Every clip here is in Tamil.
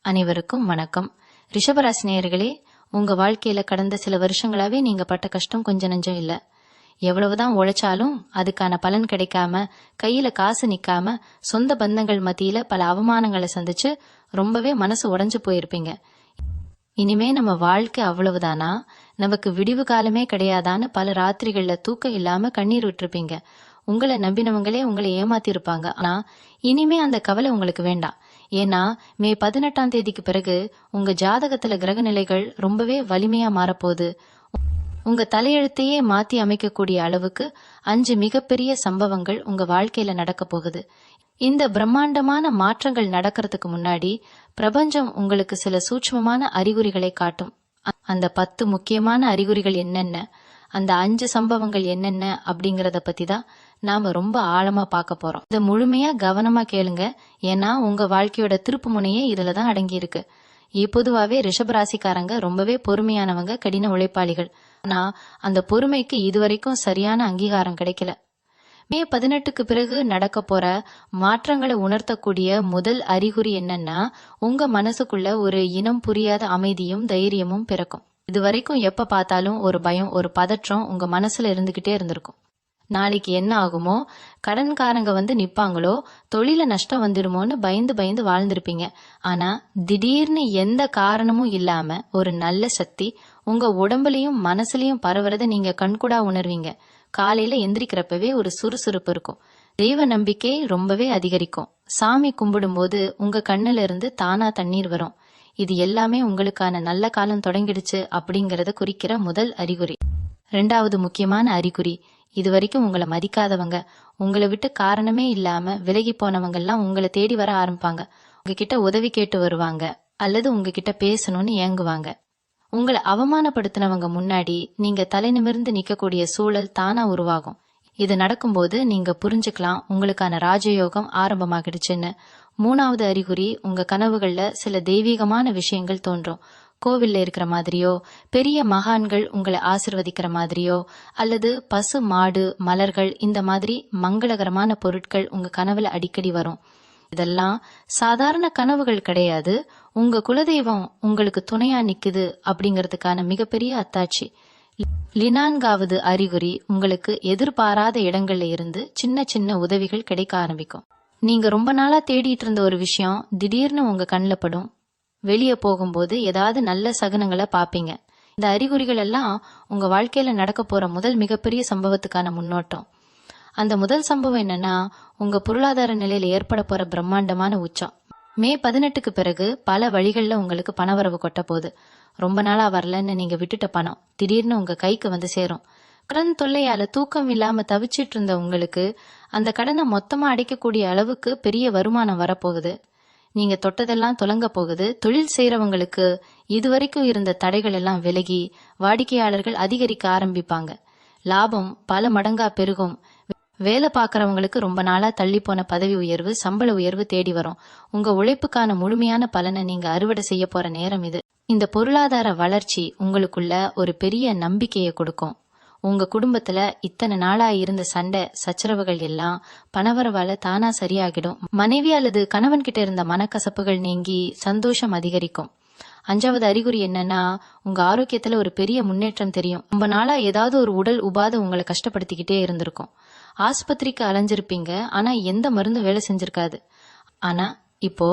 அனைவருக்கும் வணக்கம். ரிஷபராசி நேயர்களே, உங்க வாழ்க்கையில கடந்த சில வருஷங்களாவே நீங்க பட்ட கஷ்டம் கொஞ்சம் நஞ்சம் இல்ல. எவ்வளவுதான் உழைச்சாலும் அதுக்கான பலன் கிடைக்காம, கையில காசு நிக்காம, சொந்த பந்தங்கள் மத்தியில பல அவமானங்களை சந்திச்சு ரொம்பவே மனசு உடைஞ்சு போயிருப்பீங்க. இனிமே நம்ம வாழ்க்கை அவ்வளவுதானா, நமக்கு விடிவு காலமே கிடையாதான்னு பல ராத்திரிகள்ல தூக்கம் இல்லாம கண்ணீர் விட்டுருப்பீங்க. உங்களை நம்பினவங்களே உங்களை ஏமாத்திருப்பாங்க. ஆனா இனிமே அந்த கவலை உங்களுக்கு வேண்டாம். ஏன்னா மே 18 பிறகு உங்க ஜாதகத்துல கிரக நிலைகள் ரொம்பவே வலிமையா மாறப்போகுது. உங்க தலையெழுத்தையே மாத்தி அமைக்கக்கூடிய அளவுக்கு 5 மிகப்பெரிய சம்பவங்கள் உங்க வாழ்க்கையில நடக்க போகுது. இந்த பிரம்மாண்டமான மாற்றங்கள் நடக்கிறதுக்கு முன்னாடி பிரபஞ்சம் உங்களுக்கு சில சூட்சுமமான அறிகுறிகளை காட்டும். அந்த 10 முக்கியமான அறிகுறிகள் என்னென்ன, அந்த 5 சம்பவங்கள் என்னென்ன அப்படிங்கறத பத்தி தான் நாம ரொம்ப ஆழமா பார்க்க போறோம். இதை முழுமையா கவனமா கேளுங்க. ஏன்னா உங்க வாழ்க்கையோட திருப்பு முனையே இதுலதான் அடங்கி இருக்கு. பொதுவாவே ரிஷபராசிக்காரங்க ரொம்பவே பொறுமையானவங்க, கடின உழைப்பாளிகள். ஆனா அந்த பொறுமைக்கு இதுவரைக்கும் சரியான அங்கீகாரம் கிடைக்கல. மே 18 பிறகு நடக்க போற மாற்றங்களை உணர்த்தக்கூடிய முதல் அறிகுறி என்னன்னா, உங்க மனசுக்குள்ள ஒரு இனம் புரியாத அமைதியும் தைரியமும் பிறக்கும். இதுவரைக்கும் எப்ப பார்த்தாலும் ஒரு பயம், ஒரு பதற்றம் உங்க மனசுல இருந்துகிட்டே இருந்திருக்கும். நாளைக்கு என்ன ஆகுமோ, கடன்காரங்க வந்து நிப்பாங்களோ, தொழில நஷ்டம் வந்துடுமோன்னு பயந்து பயந்து வாழ்ந்திருப்பீங்க. ஆனா திடீர்னு எந்த காரணமும் இல்லாம ஒரு நல்ல சக்தி உங்க உடம்புலயும் மனசுலயும் பரவுறத நீங்க கண்கூடா உணர்வீங்க. காலையில எந்திரிக்கிறப்பவே ஒரு சுறுசுறுப்பு இருக்கும். தெய்வ நம்பிக்கை ரொம்பவே அதிகரிக்கும். சாமி கும்பிடும் போது உங்க கண்ணுல இருந்து தானா தண்ணீர் வரும். இது எல்லாமே உங்களுக்கான நல்ல காலம் தொடங்கிடுச்சு அப்படிங்கறத குறிக்கிற முதல் அறிகுறி. 2வது முக்கியமான அறிகுறி, இதுவரைக்கும் உங்களை மதிக்காதவங்க, உங்களை விட்டு காரணமே இல்லாம விலகி போனவங்க எல்லாம் உங்களை தேடி வர ஆரம்பிப்பாங்க. உங்ககிட்ட உதவி கேட்டு வருவாங்க, அல்லது உங்ககிட்ட பேசணும்னு ஏங்குவாங்க. உங்களை அவமானப்படுத்தினவங்க முன்னாடி நீங்க தலை நிமிர்ந்து நிக்கக்கூடிய சூழல் தானா உருவாகும். இது நடக்கும்போது நீங்க புரிஞ்சுக்கலாம் உங்களுக்கான ராஜயோகம் ஆரம்பமாகிடுச்சுன்னு. 3வது அறிகுறி, உங்க கனவுகள்ல சில தெய்வீகமான விஷயங்கள் தோன்றும். கோவில்ல இருக்கிற மாதிரியோ, பெரிய மகான்கள் உங்களை ஆசிர்வதிக்கிற மாதிரியோ, அல்லது பசு மாடு மலர்கள் இந்த மாதிரி மங்களகரமான பொருட்கள் உங்க கனவுல அடிக்கடி வரும். இதெல்லாம் சாதாரண கனவுகள் கிடையாது. உங்க குலதெய்வம் உங்களுக்கு துணையா நிக்குது அப்படிங்கறதுக்கான மிகப்பெரிய அத்தாட்சி. 4வது அறிகுறி, உங்களுக்கு எதிர்பாராத இடங்கள்ல இருந்து சின்ன சின்ன உதவிகள் கிடைக்க ஆரம்பிக்கும். நீங்க ரொம்ப நாளா தேடிட்டு இருந்த ஒரு விஷயம் திடீர்னு உங்க கண்ணுல படும். வெளியே போகும்போது ஏதாவது நல்ல சகுனங்களை பாப்பீங்க. இந்த அறிகுறிகள் எல்லாம் உங்க வாழ்க்கையில நடக்க போற முதல் மிகப்பெரிய சம்பவத்துக்கான முன்னோட்டம். அந்த முதல் சம்பவம் என்னன்னா, உங்க பொருளாதார நிலையில ஏற்பட போற பிரம்மாண்டமான உச்சம். மே 18 பிறகு பல வழிகள்ல உங்களுக்கு பணவரவு கொட்ட போகுது. ரொம்ப நாளா வரலன்னு நீங்க விட்டுட்ட பணம் திடீர்னு உங்க கைக்கு வந்து சேரும். கடன் தொல்லையால தூக்கம் இல்லாம தவிச்சிட்டு இருந்த உங்களுக்கு அந்த கடனை மொத்தமா அடைக்கக்கூடிய அளவுக்கு பெரிய வருமானம் வரப்போகுது. நீங்க தொட்டதெல்லாம் தொலங்க போகுது. தொழில் செய்யறவங்களுக்கு இதுவரைக்கும் இருந்த தடைகள் எல்லாம் விலகி வாடிக்கையாளர்கள் அதிகரிக்க ஆரம்பிப்பாங்க. லாபம் பல மடங்கா பெருகும். வேலை பார்க்கறவங்களுக்கு ரொம்ப நாளா தள்ளி போன பதவி உயர்வு, சம்பள உயர்வு தேடி வரும். உங்க உழைப்புக்கான முழுமையான பலனை நீங்க அறுவடை செய்ய போற நேரம் இது. இந்த பொருளாதார வளர்ச்சி உங்களுக்குள்ள ஒரு பெரிய நம்பிக்கையை கொடுக்கும். உங்க குடும்பத்துல இத்தனை நாளா இருந்த சண்டை சச்சரவுகள் எல்லாம் பணவரவால தானா சரியாகிடும். மனைவி அல்லது கணவன் கிட்ட இருந்த மனக்கசப்புகள் நீங்கி சந்தோஷம் அதிகரிக்கும். 5வது அறிகுறி என்னன்னா, உங்க ஆரோக்கியத்துல ஒரு பெரிய முன்னேற்றம் தெரியும். ரொம்ப நாளா ஏதாவது ஒரு உடல் உபாதை உங்களை கஷ்டப்படுத்திக்கிட்டே இருந்திருக்கும். ஆஸ்பத்திரிக்கு அலைஞ்சிருப்பீங்க, ஆனா எந்த மருந்து வேலை செஞ்சிருக்காது. ஆனா இப்போ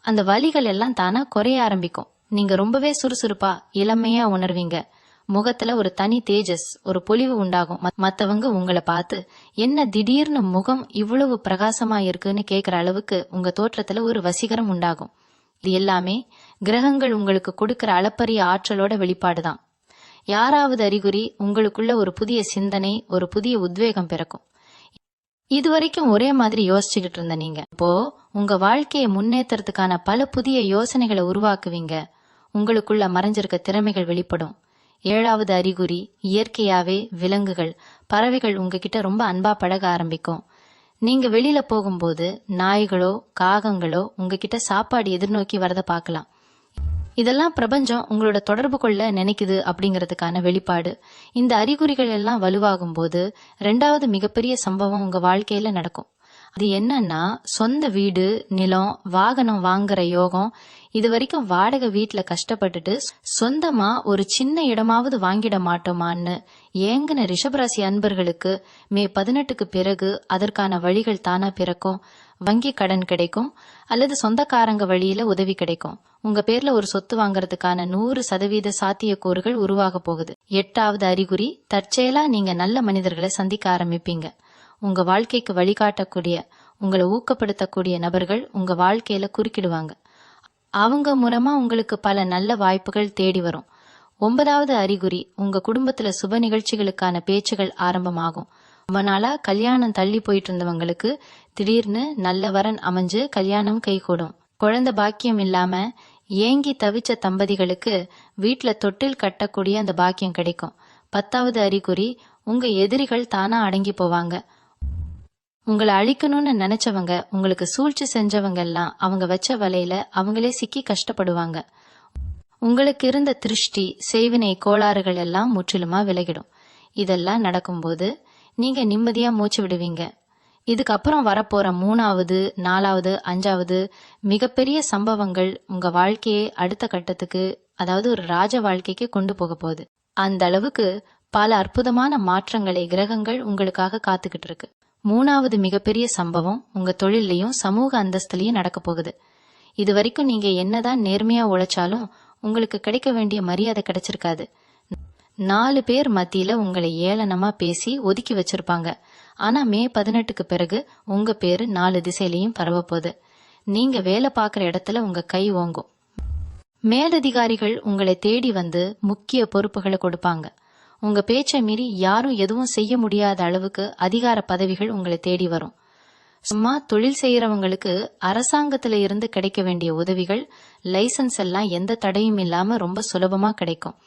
அந்த வலிகள் எல்லாம் தானா குறைய ஆரம்பிக்கும். நீங்க ரொம்பவே சுறுசுறுப்பா இளமையா உணர்வீங்க. முகத்துல ஒரு தனி தேஜஸ், ஒரு பொலிவு உண்டாகும். மத்தவங்க உங்களை பார்த்து என்ன திடீர்னு முகம் இவ்வளவு பிரகாசமா இருக்குன்னு கேக்குற அளவுக்கு உங்க தோற்றத்துல ஒரு வசீகரம் உண்டாகும். இது எல்லாமே கிரகங்கள் உங்களுக்கு கொடுக்கிற அளப்பரிய ஆற்றலோட வெளிப்பாடுதான். 6வது அறிகுறி, உங்களுக்குள்ள ஒரு புதிய சிந்தனை, ஒரு புதிய உத்வேகம் பிறக்கும். இதுவரைக்கும் ஒரே மாதிரி யோசிச்சுக்கிட்டு இருந்த நீங்க இப்போ உங்க வாழ்க்கையை முன்னேற்றத்துக்கான பல புதிய யோசனைகளை உருவாக்குவீங்க. உங்களுக்குள்ள மறைஞ்சிருக்க திறமைகள் வெளிப்படும். 7வது அறிகுறி, இயற்கையாவே விலங்குகள், பறவைகள் உங்ககிட்ட ரொம்ப அன்பா பழக ஆரம்பிக்கும். நீங்க வெளியில போகும்போது நாய்களோ காகங்களோ உங்ககிட்ட சாப்பாடு எதிர்நோக்கி வரத பார்க்கலாம். இதெல்லாம் பிரபஞ்சம் உங்களோட தொடர்பு கொள்ள நினைக்குது அப்படிங்கறதுக்கான வெளிப்பாடு. இந்த அறிகுறிகள் எல்லாம் வலுவாகும் போது 2வது மிகப்பெரிய சம்பவம் உங்க வாழ்க்கையில நடக்கும். அது என்னன்னா, சொந்த வீடு, நிலம், வாகனம் வாங்குற யோகம். இது வரைக்கும் வாடகை வீட்டுல கஷ்டப்பட்டுட்டு சொந்தமா ஒரு சின்ன இடமாவது வாங்கிட மாட்டோமான்னு ஏங்கின ரிஷபராசி அன்பர்களுக்கு மே 18க்கு பிறகு அதற்கான வழிகள் தானா பிறக்கும். வங்கி கடன் கிடைக்கும், அல்லது சொந்தக்காரங்க வழியில உதவி கிடைக்கும். உங்க பேர்ல ஒரு சொத்து வாங்கறதுக்கான 100% சாத்தியக்கூறுகள் உருவாக போகுது. 8வது அறிகுறி, தற்செயலா நீங்க நல்ல மனிதர்களை சந்திக்க ஆரம்பிப்பீங்க. உங்க வாழ்க்கைக்கு வழிகாட்டக்கூடிய, உங்களை ஊக்கப்படுத்தக்கூடிய நபர்கள் உங்க வாழ்க்கையில குறுக்கிடுவாங்க. அவங்க மூலமா உங்களுக்கு பல நல்ல வாய்ப்புகள் தேடி வரும். 9வது அறிகுறி, உங்க குடும்பத்துல சுப நிகழ்ச்சிகளுக்கான பேச்சுகள் ஆரம்பமாகும். ரொம்ப நாளா கல்யாணம் தள்ளி போயிட்டு இருந்தவங்களுக்கு திடீர்னு நல்ல வரன் அமைஞ்சு கல்யாணம் கைகூடும். குழந்தை பாக்கியம் இல்லாம ஏங்கி தவிச்ச தம்பதிகளுக்கு வீட்டுல தொட்டில் கட்டக்கூடிய அந்த பாக்கியம் கிடைக்கும். 10வது அறிகுறி, உங்க எதிரிகள் தானா அடங்கி போவாங்க. உங்களை அழிக்கணும்னு நினைச்சவங்க, உங்களுக்கு சூழ்ச்சி செஞ்சவங்க எல்லாம் அவங்க வச்ச வலையில அவங்களே சிக்கி கஷ்டப்படுவாங்க. உங்களுக்கு இருந்த திருஷ்டி, செய்வினை கோளாறுகள் எல்லாம் முற்றிலுமா விலகிடும். இதெல்லாம் நடக்கும்போது நீங்க நிம்மதியா மூச்சு விடுவீங்க. இதுக்கப்புறம் வரப்போற 3வது, 4வது, 5வது மிகப்பெரிய சம்பவங்கள் உங்க வாழ்க்கையை அடுத்த கட்டத்துக்கு, அதாவது ஒரு ராஜ வாழ்க்கைக்கு கொண்டு போக போகுது. அந்த அளவுக்கு பல அற்புதமான மாற்றங்களை கிரகங்கள் உங்களுக்காக காத்துக்கிட்டு இருக்கு. 3வது மிகப்பெரிய சம்பவம் உங்க தொழிலையும் சமூக அந்தஸ்துலயும் நடக்க போகுது. இது வரைக்கும் நீங்க என்னதான் நேர்மையா உழைச்சாலும் உங்களுக்கு கிடைக்க வேண்டிய மரியாதை கிடைச்சிருக்காது. 4 பேர் மத்தியில உங்களை ஏளனமா பேசி ஒதுக்கி வச்சிருப்பாங்க. ஆனா மே 18க்கு பிறகு உங்க பேரு 4 திசையிலையும் பரவ போகுது. நீங்க வேலை பார்க்குற இடத்துல உங்க கை ஓங்கும். மேலதிகாரிகள் உங்களை தேடி வந்து முக்கிய பொறுப்புகளை கொடுப்பாங்க. உங்க பேச்சை மீறி யாரும் எதுவும் செய்ய முடியாத அளவுக்கு அதிகார பதவிகள் உங்களை தேடி வரும். சும்மா தொழில் செய்யறவங்களுக்கு அரசாங்கத்துல இருந்து கிடைக்க வேண்டிய உதவிகள், லைசன்ஸ் எல்லாம் எந்த தடையும் இல்லாம ரொம்ப சுலபமா கிடைக்கும்.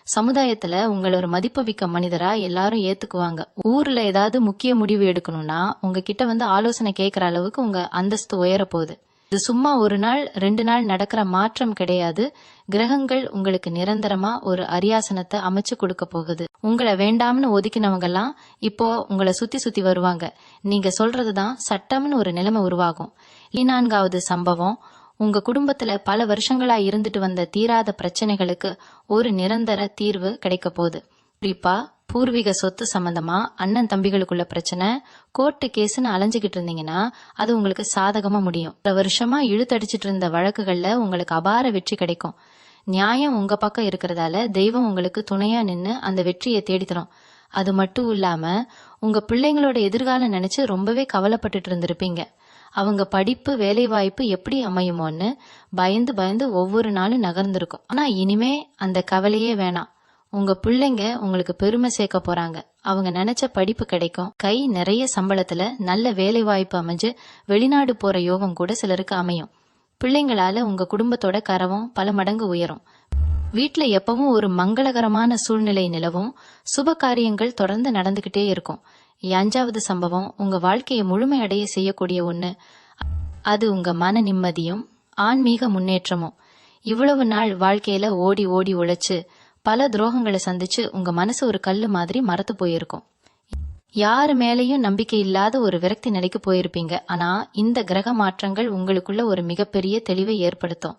சமுதாயத்துல உங்களை ஒரு மதிப்புமிக்க மனிதரா எல்லாரும் ஏத்துக்குவாங்க. ஊர்ல ஏதாவது முக்கிய முடிவு எடுக்கணும்னா உங்ககிட்ட வந்து ஆலோசனை கேட்கற அளவுக்கு உங்க அந்தஸ்து உயர போகுது. இது சும்மா 1 நாள் 2 நாள் நடக்கிற மாற்றம் கிடையாது. கிரகங்கள் உங்களுக்கு நிரந்தரமா ஒரு அரியாசனத்தை அமைச்சு கொடுக்க போகுது. உங்களை வேண்டாம்னு ஒதுக்கினவங்க எல்லாம் இப்போ உங்களை சுத்தி சுத்தி வருவாங்க. நீங்க சொல்றதுதான் சட்டம்னு ஒரு நிலைமை உருவாகும். 14வது சம்பவம், உங்க குடும்பத்துல பல வருஷங்களா இருந்துட்டு வந்த தீராத பிரச்சனைகளுக்கு ஒரு நிரந்தர தீர்வு கிடைக்க போகுது. குறிப்பா பூர்வீக சொத்து சம்பந்தமா அண்ணன் தம்பிகளுக்குள்ள பிரச்சனை, கோர்ட்டு கேஸ்ன்னு அலைஞ்சுகிட்டு இருந்தீங்கன்னா அது உங்களுக்கு சாதகமா முடியும். பல வருஷமா இழுத்தடிச்சிட்டு இருந்த வழக்குகள்ல உங்களுக்கு அபார வெற்றி கிடைக்கும். நியாயம் உங்க பக்கம் இருக்கிறதால தெய்வம் உங்களுக்கு துணையா நின்னு அந்த வெற்றியை தேடித்தரும். அது மட்டும் இல்லாம உங்க பிள்ளைங்களோட எதிர்காலம் நினைச்சு ரொம்பவே கவலைப்பட்டுட்டு இருந்திருப்பீங்க. அவங்க படிப்பு, வேலை வாய்ப்பு எப்படி அமையுமோன்னு பயந்து பயந்து ஒவ்வொரு நாளும் நகர்ந்திருக்கும். ஆனா இனிமே அந்த கவலையே வேணாம். உங்க பிள்ளைங்க உங்களுக்கு பெருமை சேர்க்க போறாங்க. அவங்க நினைச்ச படிப்பு கிடைக்கும். கை நிறைய சம்பளத்துல நல்ல வேலை வாய்ப்பு அமைஞ்சு வெளிநாடு போற யோகம் கூட சிலருக்கு அமையும். பிள்ளைங்களால உங்க குடும்பத்தோட கரவும் பல மடங்கு உயரும். வீட்டுல எப்பவும் ஒரு மங்களகரமான சூழ்நிலை நிலவும். சுப காரியங்கள் தொடர்ந்து நடந்துகிட்டே இருக்கும். 5வது சம்பவம் உங்க வாழ்க்கையை முழுமையடைய செய்யக்கூடிய ஒண்ணு. அது உங்க மன நிம்மதியும் ஆன்மீக முன்னேற்றமும். இவ்வளவு நாள் வாழ்க்கையில ஓடி ஓடி உழைச்சு பல துரோகங்களை சந்திச்சு உங்க மனசு ஒரு கல்லு மாதிரி மரத்து போயிருக்கும். யாரு மேலையும் நம்பிக்கை இல்லாத ஒரு விரக்தி நிலைக்கு போயிருப்பீங்க. ஆனா இந்த கிரக மாற்றங்கள் உங்களுக்குள்ள ஒரு மிகப்பெரிய தெளிவை ஏற்படுத்தும்.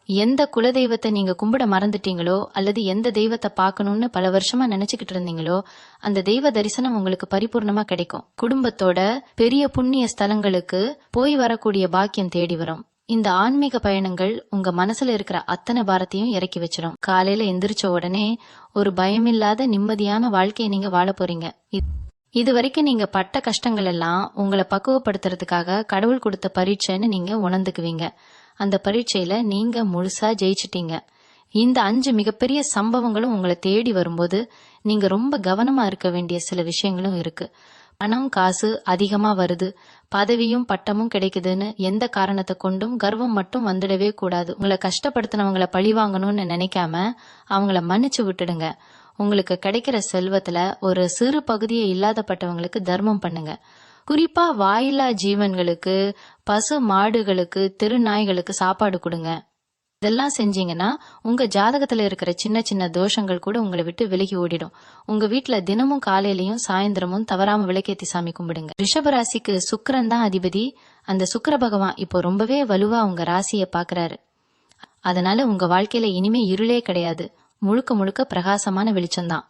எந்த குலதெய்வத்தை நீங்க கும்பிட மறந்துட்டீங்களோ, அல்லது எந்த தெய்வத்தை பார்க்கணும்னு பல வருஷமா நினைச்சுக்கிட்டு இருந்தீங்களோ, அந்த தெய்வ தரிசனம் உங்களுக்கு பரிபூர்ணமா கிடைக்கும். குடும்பத்தோட பெரிய புண்ணிய ஸ்தலங்களுக்கு போய் வரக்கூடிய பாக்கியம் தேடி வரும். இந்த ஆன்மீக பயணங்கள் உங்க மனசுல இருக்கிற அத்தனை பாரத்தையும் இறக்கி வச்சிடும். காலையில எந்திரிச்ச உடனே ஒரு பயமில்லாத நிம்மதியான வாழ்க்கையை நீங்க வாழ போறீங்க. இது வரைக்கும் நீங்க பட்ட கஷ்டங்கள் எல்லாம் உங்களை பக்குவப்படுத்துறதுக்காக கடவுள் கொடுத்த பரீட்சைன்னு நீங்க உணர்ந்துக்குவீங்க. அந்த பரீட்சையில நீங்க முழுசா ஜெயிச்சிட்டீங்க. இந்த 5 மிகப்பெரிய சம்பவங்களும் உங்களை தேடி வரும்போது நீங்க ரொம்ப கவனமா இருக்க வேண்டிய சில விஷயங்களும் இருக்கு. பணம் காசு அதிகமா வருது, பதவியும் பட்டமும் கிடைக்குதுன்னு எந்த காரணத்தை கொண்டும் கர்வம் மட்டும் வந்துடவே கூடாது. உங்களை கஷ்டப்படுத்தினவங்களை பழி வாங்கணும்னு நினைக்காம அவங்கள மன்னிச்சு விட்டுடுங்க. உங்களுக்கு கிடைக்கிற செல்வத்துல ஒரு சிறு பகுதியை இல்லாதப்பட்டவங்களுக்கு தர்மம் பண்ணுங்க. குறிப்பா வாயில்லா ஜீவன்களுக்கு, பசு மாடுகளுக்கு, தெரு நாய்களுக்கு சாப்பாடு கொடுங்க. இதெல்லாம் செஞ்சீங்கன்னா உங்க ஜாதகத்துல இருக்கிற சின்ன சின்ன தோஷங்கள் கூட உங்களை விட்டு விலகி ஓடிடும். உங்க வீட்டுல தினமும் காலையிலயும் சாயந்தரமும் தவறாம விளக்கேத்தி சாமி கும்பிடுங்க. ரிஷபராசிக்கு சுக்கிரன் தான் அதிபதி. அந்த சுக்கிர பகவான் இப்போ ரொம்பவே வலுவா உங்க ராசியை பாக்குறாரு. அதனால உங்க வாழ்க்கையில இனிமே இருளே கிடையாது, முழுக்க முழுக்க பிரகாசமான வெளிச்சம்தான்.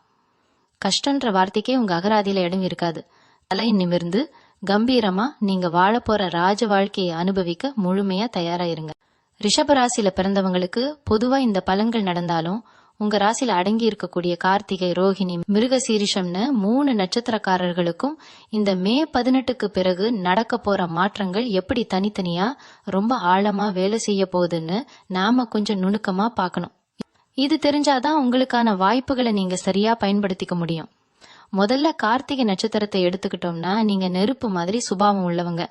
கஷ்டன்ற வார்த்தைக்கே உங்க அகராதியில இடம் இருக்காது. தலை நிமிர்ந்து கம்பீரமா நீங்க வாழ போற ராஜ வாழ்க்கையை அனுபவிக்க முழுமையா தயாரா இருங்க. ரிஷபராசியில பிறந்தவங்களுக்கு பொதுவா இந்த பலன்கள் நடந்தாலும் உங்க ராசியில அடங்கி இருக்கக்கூடிய கார்த்திகை, ரோஹிணி, மிருகசீரிஷம்னு 3 நட்சத்திரக்காரர்களுக்கும் இந்த மே 18க்கு பிறகு நடக்க போற மாற்றங்கள் எப்படி தனித்தனியா ரொம்ப ஆழமா வேலை செய்ய போகுதுன்னு நாம கொஞ்சம் நுணுக்கமா பார்க்கணும். இது தெரிஞ்சாதான் உங்களுக்கான வாய்ப்புகளை நீங்க சரியா பயன்படுத்திக்க முடியும். முதல்ல கார்த்திகை நட்சத்திரத்தை எடுத்துக்கிட்டோம்னா நீங்க நெருப்பு மாதிரி சுபாவம் உள்ளவங்க.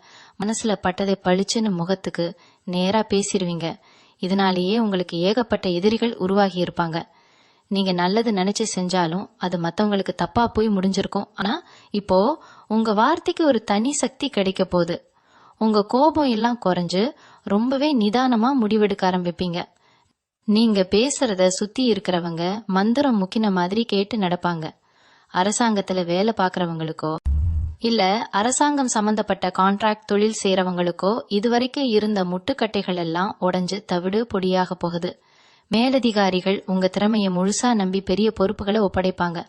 மனசுல பட்டதை பளிச்சுன்னு முகத்துக்கு நேரா பேசிடுவீங்க. இதனாலேயே உங்களுக்கு ஏகப்பட்ட எதிரிகள் உருவாகி இருப்பாங்க. நீங்க நல்லது நினைச்சு செஞ்சாலும் அது மத்தவங்களுக்கு தப்பா போய் முடிஞ்சிருக்கும். ஆனா இப்போ உங்க வார்த்தைக்கு ஒரு தனி சக்தி கிடைக்க போகுது. உங்க கோபம் எல்லாம் குறைஞ்சு ரொம்பவே நிதானமா முடிவெடுக்க ஆரம்பிப்பீங்க. நீங்க பேசுறத சுத்தி இருக்கிறவங்க மந்திரம் முக்கின மாதிரி கேட்டு நடப்பாங்க. அரசாங்கத்துல வேலை பாக்குறவங்களுக்கோ இல்ல அரசாங்கம் சம்பந்தப்பட்ட கான்ட்ராக்ட் தொழில் செய்யறவங்களுக்கோ இதுவரைக்கும் இருந்த முட்டுக்கட்டைகள் எல்லாம் உடைஞ்சு தவிடு பொடியாக போகுது. மேலதிகாரிகள் உங்க திறமைய முழுசா நம்பி பெரிய பொறுப்புகளை ஒப்படைப்பாங்க.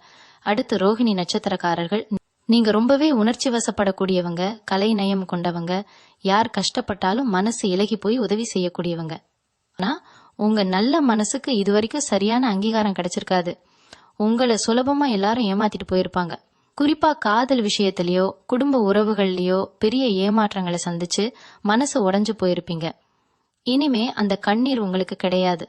அடுத்து ரோஹிணி நட்சத்திரக்காரர்கள், நீங்க ரொம்பவே உணர்ச்சி வசப்படக்கூடியவங்க, கலை நயம் கொண்டவங்க, யார் கஷ்டப்பட்டாலும் மனசு இலகி போய் உதவி செய்யக்கூடியவங்க. ஆனா உங்க நல்ல மனசுக்கு இதுவரைக்கும் சரியான அங்கீகாரம் கிடைச்சிருக்காது. உங்களை சுலபமா எல்லாரும் ஏமாத்திட்டு போயிருப்பாங்க. குறிப்பா காதல் விஷயத்திலயோ குடும்ப உறவுகள்லயோ பெரிய ஏமாற்றங்களை சந்திச்சு மனசு உடைஞ்சு போயிருப்பீங்க. இனிமே அந்த கண்ணீர் உங்களுக்கு கிடையாது.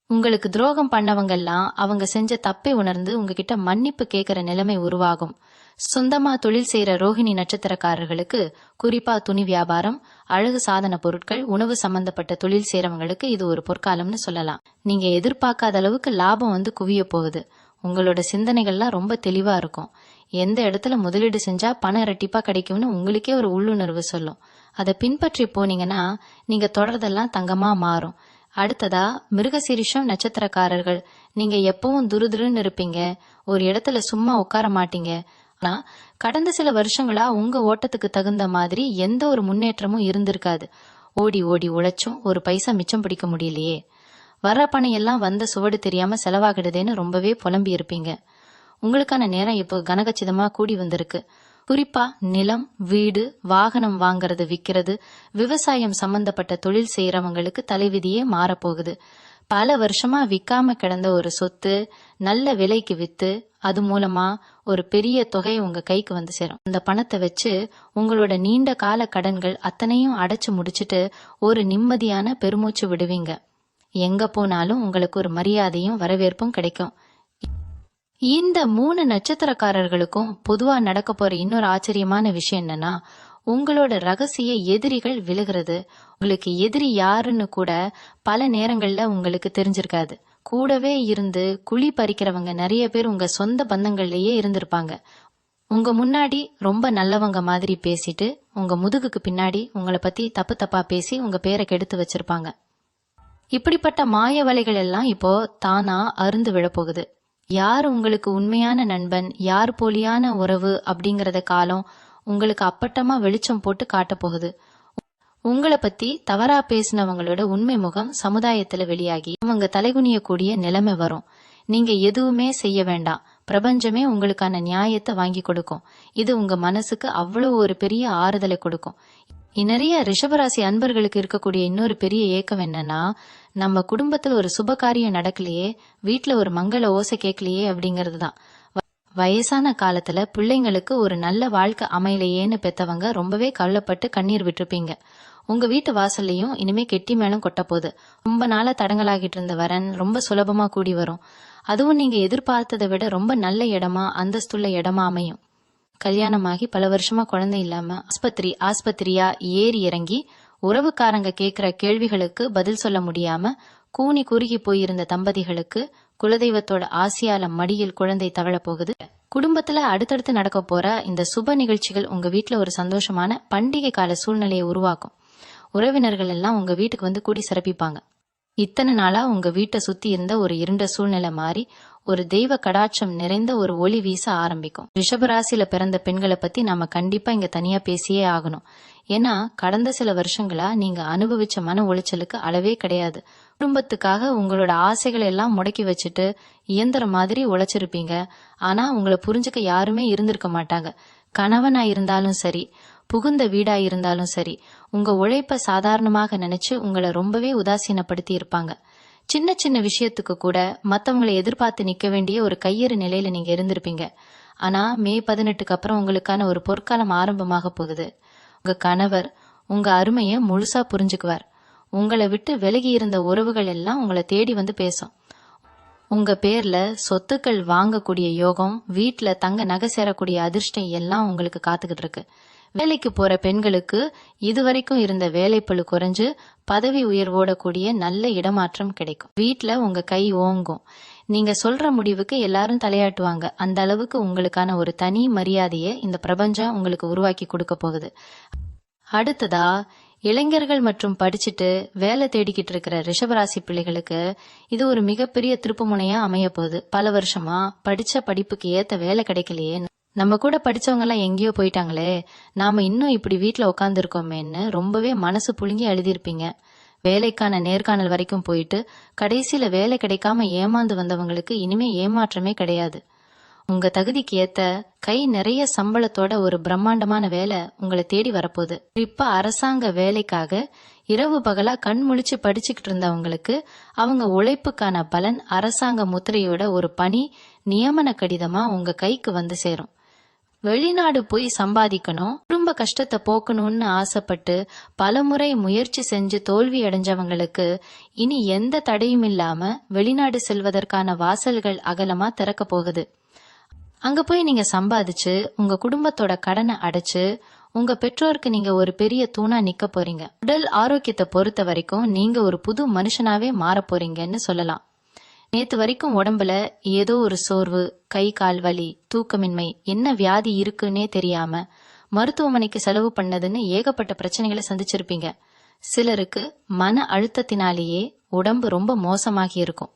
உங்களுக்கு துரோகம் பண்ணவங்கெல்லாம் அவங்க செஞ்ச தப்பை உணர்ந்து உங்ககிட்ட மன்னிப்பு கேட்கிற நிலைமை உருவாகும். சொந்தமா தொழில் செய்யற ரோஹிணி நட்சத்திரக்காரர்களுக்கு, குறிப்பா துணி வியாபாரம், அழகு சாதன பொருட்கள், உணவு சம்பந்தப்பட்ட தொழில் செய்யறவங்களுக்கு இது ஒரு பொற்காலம்னு சொல்லலாம். நீங்க எதிர்பார்க்காத அளவுக்கு லாபம் குவிய போகுது. உங்களோட சிந்தனைகள்லாம் ரொம்ப தெளிவா இருக்கும். எந்த இடத்துல முதலீடு செஞ்சா பணம் இரட்டிப்பா கிடைக்கும்னு உங்களுக்கே ஒரு உள்ளுணர்வு சொல்லும். அதை பின்பற்றி போனீங்கன்னா நீங்க தொடர்றதெல்லாம் தங்கமா மாறும். அடுத்ததா மிருகசீரிஷம் நட்சத்திரக்காரர்கள், நீங்க எப்பவும் துருதுருன்னு இருப்பீங்க. ஒரு இடத்துல சும்மா உட்கார மாட்டீங்க. ஆனா கடந்த சில வருஷங்களா உங்க ஓட்டத்துக்கு தகுந்த மாதிரி எந்த ஒரு முன்னேற்றமும் இருந்திருக்காது. ஓடி ஓடி உழைச்சும் ஒரு பைசா மிச்சம் பிடிக்க முடியலையே, வர்ற பணம் எல்லாம் வந்த சுவடு தெரியாம செலவாகிடுதேன்னு ரொம்பவே புலம்பி இருப்பீங்க. உங்களுக்கான நேரம் இப்போ கனகச்சிதமா கூடி வந்திருக்கு. குறிப்பா நிலம், வீடு, வாகனம் வாங்கறது, விக்கிறது, விவசாயம் சம்பந்தப்பட்ட தொழில் செய்யறவங்களுக்கு தலைவிதியே மாறப்போகுது. பல வருஷமா விக்காம கிடந்த ஒரு சொத்து நல்ல விலைக்கு வித்து அது மூலமா ஒரு பெரிய தொகை உங்க கைக்கு சேரும். அந்த பணத்தை வச்சு உங்களோட நீண்ட கால கடன்கள் அத்தனையும் அடைச்சு முடிச்சிட்டு ஒரு நிம்மதியான பெருமூச்சு விடுவீங்க. எங்க போனாலும் உங்களுக்கு ஒரு மரியாதையும் வரவேற்பும் கிடைக்கும். இந்த 3 நட்சத்திரக்காரர்களுக்கும் பொதுவா நடக்க போற இன்னொரு ஆச்சரியமான விஷயம் என்னன்னா, உங்களோட ரகசிய எதிரிகள் விலகிறது. உங்களுக்கு எதிரி யாருன்னு கூட பல நேரங்கள்ல உங்களுக்கு தெரிஞ்சிருக்காது. கூடவே இருந்து குழி பறிக்கிறவங்க நிறைய பேர் உங்க சொந்த பந்தங்கள்லயே இருந்திருப்பாங்க. உங்க முன்னாடி ரொம்ப நல்லவங்க மாதிரி பேசிட்டு உங்க முதுகுக்கு பின்னாடி உங்களை பத்தி தப்பு தப்பா பேசி உங்க பேரை கெடுத்து வச்சிருப்பாங்க. இப்படிப்பட்ட மாய வலைகள் எல்லாம் இப்போ தானா அருந்து விழப்போகுது. யார் உங்களுக்கு உண்மையான நண்பன், யார் போலியான உறவு அப்படிங்கறத காலம் உங்களுக்கு அப்பட்டமா வெளிச்சம் போட்டு காட்ட போகுது. உங்களை பத்தி தவறா பேசினவங்களோட உண்மை முகம் சமுதாயத்துல வெளியாகி அவங்க தலைகுனிய கூடிய நிலைமை வரும். நீங்க எதுவுமே செய்ய வேண்டாம், பிரபஞ்சமே உங்களுக்கான நியாயத்தை வாங்கி கொடுக்கும். இது உங்க மனசுக்கு அவ்வளவு ஒரு பெரிய ஆறுதலை கொடுக்கும். நிறைய ரிஷபராசி அன்பர்களுக்கு இருக்கக்கூடிய இன்னொரு பெரிய ஏக்கம் என்னன்னா, நம்ம குடும்பத்துல ஒரு சுப காரியம் நடக்கலையே, வீட்டுல ஒரு மங்கள ஓசை கேட்கலையே அப்படிங்கிறது தான். வயசான காலத்துல பிள்ளைங்களுக்கு ஒரு நல்ல வாழ்க்கை அமையலையேன்னு பெத்தவங்க ரொம்பவே கவலைப்பட்டு கண்ணீர் விட்டுருப்பீங்க. உங்க வீட்டு வாசல்லையும் இனிமே கெட்டி மேளம் கொட்ட போகுது. ரொம்ப நாளா தடங்கலாகிட்டு இருந்த வரன் ரொம்ப சுலபமா கூடி வரும். அதுவும் நீங்க எதிர்பார்த்ததை விட ரொம்ப நல்ல இடமா, அந்தஸ்துள்ள இடமா அமையும். கல்யாணமாகி பல வருஷமா குழந்தை இல்லாம ஆஸ்பத்திரியா ஏறி இறங்கி உறவுக்காரங்க கேட்கிற கேள்விகளுக்கு பதில் சொல்ல முடியாம கூனி குறுகி போயிருந்த தம்பதிகளுக்கு குலதெய்வத்தோட ஆசியால மடியில் குழந்தை தவழ போகுது. குடும்பத்துல அடுத்தடுத்து நடக்க போற இந்த சுப நிகழ்ச்சிகள் உங்க வீட்டுல ஒரு சந்தோஷமான பண்டிகை கால சூழ்நிலையை உருவாக்கும். உறவினர்கள் எல்லாம் உங்க வீட்டுக்கு கூடி சிறப்பிப்பாங்க. இத்தனை நாளா உங்க வீட்டை சுத்தி இருந்த ஒரு இருண்ட சூழ்நிலை மாறி ஒரு தெய்வ கடாட்சம் நிறைந்த ஒரு ஒளி வீச ஆரம்பிக்கும். ரிஷபராசியில பிறந்த பெண்களை பத்தி நாம கண்டிப்பா இங்க தனியா பேசியே ஆகணும். ஏன்னா கடந்த சில வருஷங்களா நீங்க அனுபவிச்ச மன உளைச்சலுக்கு அளவே கிடையாது. குடும்பத்துக்காக உங்களோட ஆசைகளை எல்லாம் முடக்கி வச்சுட்டு இயந்திரம் மாதிரி உழைச்சிருப்பீங்க. ஆனா உங்களை புரிஞ்சுக்க யாருமே இருந்திருக்க மாட்டாங்க. கணவனா இருந்தாலும் சரி, புகுந்த வீடா இருந்தாலும் சரி, உங்க உழைப்ப சாதாரணமாக நினைச்சு உங்களை ரொம்பவே உதாசீனப்படுத்தி இருப்பாங்க. சின்ன சின்ன விஷயத்துக்கு கூட மத்தவங்களை எதிர்பார்த்து நிக்க வேண்டிய ஒரு கையறு நிலையில நீங்க இருந்திருப்பீங்க. ஆனா மே 18க்கு அப்புறம் உங்களுக்கான ஒரு பொற்காலம் ஆரம்பமாக போகுது. உங்க கணவர் உங்க அருமைய முழுசா புரிஞ்சுக்குவார். உங்களை விட்டு விலகி இருந்த உறவுகள் எல்லாம் உங்களை தேடி வந்து பேசும். உங்க பேர்ல சொத்துக்கள் வாங்கக்கூடிய யோகம், வீட்டுல தங்க நகை சேரக்கூடிய அதிர்ஷ்டம் எல்லாம் உங்களுக்கு காத்துக்கிட்டு இருக்கு. வேலைக்கு போற பெண்களுக்கு இதுவரைக்கும் இருந்த வேலைப்பளு குறைஞ்சு பதவி உயர்வோட கூடிய நல்ல இடமாற்றம் கிடைக்கும். வீட்டுல உங்க கை ஓங்கும். நீங்க சொல்ற முடிவுக்கு எல்லாரும் தலையாட்டுவாங்க. அந்த அளவுக்கு உங்களுக்கான ஒரு தனி மரியாதையை இந்த பிரபஞ்சம் உங்களுக்கு உருவாக்கி கொடுக்க போகுது. அடுத்ததா இளைஞர்கள் மற்றும் படிச்சுட்டு வேலை தேடிக்கிட்டு இருக்கிற ரிஷபராசி பிள்ளைகளுக்கு இது ஒரு மிகப்பெரிய திருப்புமுனையா அமைய போகுது. பல வருஷமா படிச்ச படிப்புக்கு ஏத்த வேலை கிடைக்கலையே, நம்ம கூட படிச்சவங்க எல்லாம் எங்கேயோ போயிட்டாங்களே, நாம இன்னும் இப்படி வீட்டுல உட்கார்ந்து இருக்கோமேன்னு ரொம்பவே மனசு புழுங்கி எழுதியிருப்பீங்க. வேலைக்கான நேர்காணல் வரைக்கும் போயிட்டு கடைசியில வேலை கிடைக்காம ஏமாந்து வந்தவங்களுக்கு இனிமே ஏமாற்றமே கிடையாது. உங்க தகுதிக்கு ஏத்த கை நிறைய சம்பளத்தோட ஒரு பிரம்மாண்டமான வேலை உங்களை தேடி வரப்போகுது. இப்ப அரசாங்க வேலைக்காக இரவு பகலா கண் முழிச்சு படிச்சுக்கிட்டு இருந்தவங்களுக்கு அவங்க உழைப்புக்கான பலன் அரசாங்க முத்திரையோட ஒரு பணி நியமன கடிதமா உங்க கைக்கு வந்து சேரும். வெளிநாடு போய் சம்பாதிக்கணும், குடும்ப கஷ்டத்தை போக்கணும்னு ஆசைப்பட்டு பலமுறை முயற்சி செஞ்சு தோல்வி அடைஞ்சவங்களுக்கு இனி எந்த தடையும் இல்லாம வெளிநாடு செல்வதற்கான வாசல்கள் அகலமா திறக்க போகுது. அங்க போய் நீங்க சம்பாதிச்சு உங்க குடும்பத்தோட கடனை அடைச்சு உங்க பெற்றோருக்கு நீங்க ஒரு பெரிய தூணா நிக்க போறீங்க. உடல் ஆரோக்கியத்தை பொறுத்த வரைக்கும் நீங்க ஒரு புது மனுஷனாவே மாற போறீங்கன்னு சொல்லலாம். நேத்து வரைக்கும் உடம்புல ஏதோ ஒரு சோர்வு, கை கால் வலி, தூக்கமின்மை, என்ன வியாதி இருக்குன்னே தெரியாம மருத்துவமனைக்கு செலவு பண்ணதுன்னு ஏகப்பட்ட பிரச்சனைகளை சந்திச்சிருப்பீங்க. சிலருக்கு மன அழுத்தத்தினாலேயே உடம்பு ரொம்ப மோசமாகி இருக்கும்.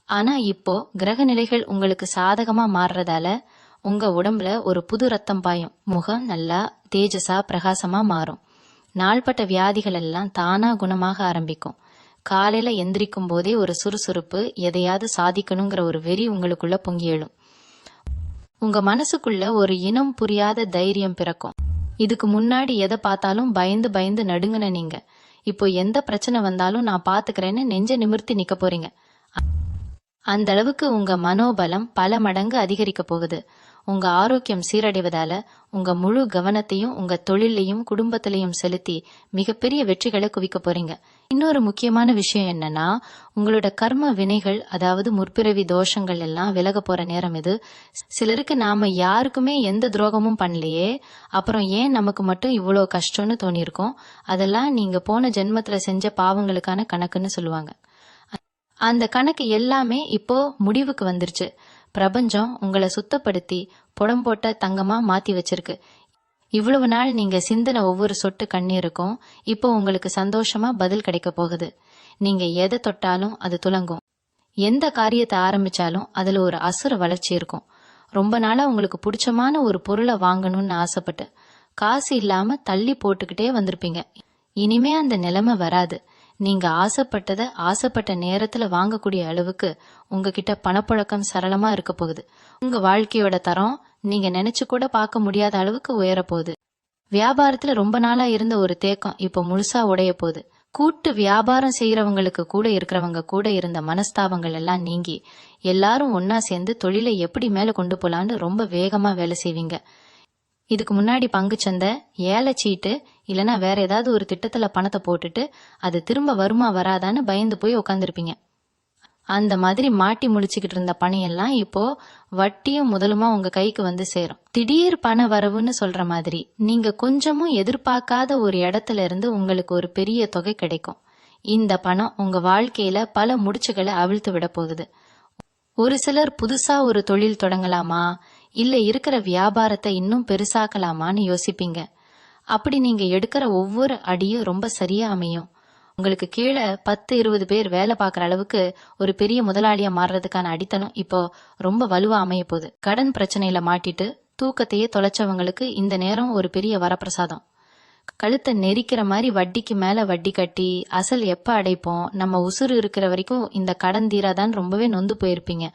ஆனா இப்போ கிரக நிலைகள் உங்களுக்கு சாதகமா மாறுறதால உங்க உடம்புல ஒரு புது ரத்தம் பாயும். முகம் நல்லா தேஜஸா பிரகாசமா மாறும். நாள்பட்ட வியாதிகள் எல்லாம் தானா குணமாக ஆரம்பிக்கும். காலையில எந்திரிக்கும் போதே ஒரு சுறுசுறுப்பு, எதையாவது சாதிக்கணுங்கிற ஒரு வெறி உங்களுக்குள்ள பொங்கி எழும். உங்க மனசுக்குள்ள ஒரு இனம் புரியாத தைரியம் பிறக்கும். இதுக்கு முன்னாடி எதை பார்த்தாலும் பயந்து பயந்து நடுங்கின நீங்க இப்போ எந்த பிரச்சனை வந்தாலும் நான் பாத்துக்கிறேன்னு நெஞ்ச நிமிர்த்தி நிக்க போறீங்க. அந்த அளவுக்கு உங்க மனோபலம் பல மடங்கு அதிகரிக்க போகுது. உங்க ஆரோக்கியம் சீரடைவதால உங்க முழு கவனத்தையும் உங்க தொழிலையும் குடும்பத்திலையும் செலுத்தி மிகப்பெரிய வெற்றிகளை குவிக்க போறீங்க. இன்னொரு முக்கியமான விஷயம் என்னன்னா, உங்களோட கர்ம வினைகள், அதாவது முற்பிறவி தோஷங்கள் எல்லாம் விலக போற நேரம் இது. சிலருக்கு நாம யாருக்குமே எந்த துரோகமும் பண்ணலையே, அப்புறம் ஏன் நமக்கு மட்டும் இவ்வளோ கஷ்டம்னு தோணியிருக்கோம். அதெல்லாம் நீங்க போன ஜென்மத்துல செஞ்ச பாவங்களுக்கான கணக்குன்னு சொல்லுவாங்க. அந்த கணக்கு எல்லாமே இப்போ முடிவுக்கு வந்துருச்சு. பிரபஞ்சம் உங்களை சுத்தப்படுத்தி புடம் போட்ட தங்கமா மாத்தி வச்சிருக்கு. இவ்வளவு நாள் நீங்க சிந்தின ஒவ்வொரு சொட்டு கண்ணீருக்கும் இப்போ உங்களுக்கு சந்தோஷமா பதில் கிடைக்க போகுது. நீங்க எதை தொட்டாலும் அது துலங்கும். எந்த காரியத்தை ஆரம்பிச்சாலும் அதுல ஒரு அசுர வளர்ச்சி இருக்கும். ரொம்ப நாளா உங்களுக்கு பிடிச்சமான ஒரு பொருளை வாங்கணும்னு ஆசைப்பட்டு காசு இல்லாம தள்ளி போட்டுக்கிட்டே வந்திருப்பீங்க. இனிமே அந்த நிலைமை வராது. நீங்க ஆசைப்பட்டதை ஆசைப்பட்ட நேரத்துல வாங்கக்கூடிய அளவுக்கு உங்ககிட்ட பணப்புழக்கம் சரளமா இருக்க போகுது. உங்க வாழ்க்கையோட தரம் நீங்க நினைச்சு கூட பார்க்க முடியாத அளவுக்கு உயர போகுது. வியாபாரத்துல ரொம்ப நாளா இருந்த ஒரு தேக்கம் இப்போ முழுசா உடைய போகுது. கூட்டு வியாபாரம் செய்யறவங்களுக்கு கூட இருக்கிறவங்க கூட இருந்த மனஸ்தாபங்கள் எல்லாம் நீங்கி எல்லாரும் ஒன்னா சேர்ந்து தொழிலை எப்படி மேல கொண்டு போலான்னு ரொம்ப வேகமா வேலை செய்வீங்க. இதுக்கு முன்னாடி பங்குச்சந்தை, ஏலச்சீட்டு இல்லைன்னா வேற ஏதாவது ஒரு திட்டத்துல பணத்தை போட்டுட்டு அது திரும்ப வருமா வராதான்னு பயந்து போய் உக்காந்துருப்பீங்க. அந்த மாதிரி மாட்டி முழிச்சுக்கிட்டு இருந்த பணையெல்லாம் இப்போ வட்டியும் முதலுமா உங்க கைக்கு வந்து சேரும். திடீர் பண வரவுன்னு சொல்ற மாதிரி நீங்க கொஞ்சமும் எதிர்பார்க்காத ஒரு இடத்துல இருந்து உங்களுக்கு ஒரு பெரிய தொகை கிடைக்கும். இந்த பணம் உங்க வாழ்க்கையில பல முடிச்சுகளை அவிழ்த்து விட போகுது. ஒரு சிலர் புதுசா ஒரு தொழில் தொடங்கலாமா இல்ல இருக்கிற வியாபாரத்தை இன்னும் பெருசாக்கலாமான்னு யோசிப்பீங்க. அப்படி நீங்க எடுக்கிற ஒவ்வொரு அடியும் ரொம்ப சரியா அமையும். உங்களுக்கு கீழே 10-20 பேர் வேலை பார்க்குற அளவுக்கு ஒரு பெரிய முதலாளியா மாறுறதுக்கான அடித்தளம் இப்போ ரொம்ப வலுவா அமைய போகுது. கடன் பிரச்சனையில மாட்டிட்டு தூக்கத்தையே தொலைச்சவங்களுக்கு இந்த நேரம் ஒரு பெரிய வரப்பிரசாதம். கழுத்தை நெரிக்கிற மாதிரி வட்டிக்கு மேல வட்டி கட்டி அசல் எப்ப அடைப்போம், நம்ம உசுறு இருக்கிற வரைக்கும் இந்த கடன் தீராதான் ரொம்பவே நொந்து போயிருப்பீங்க.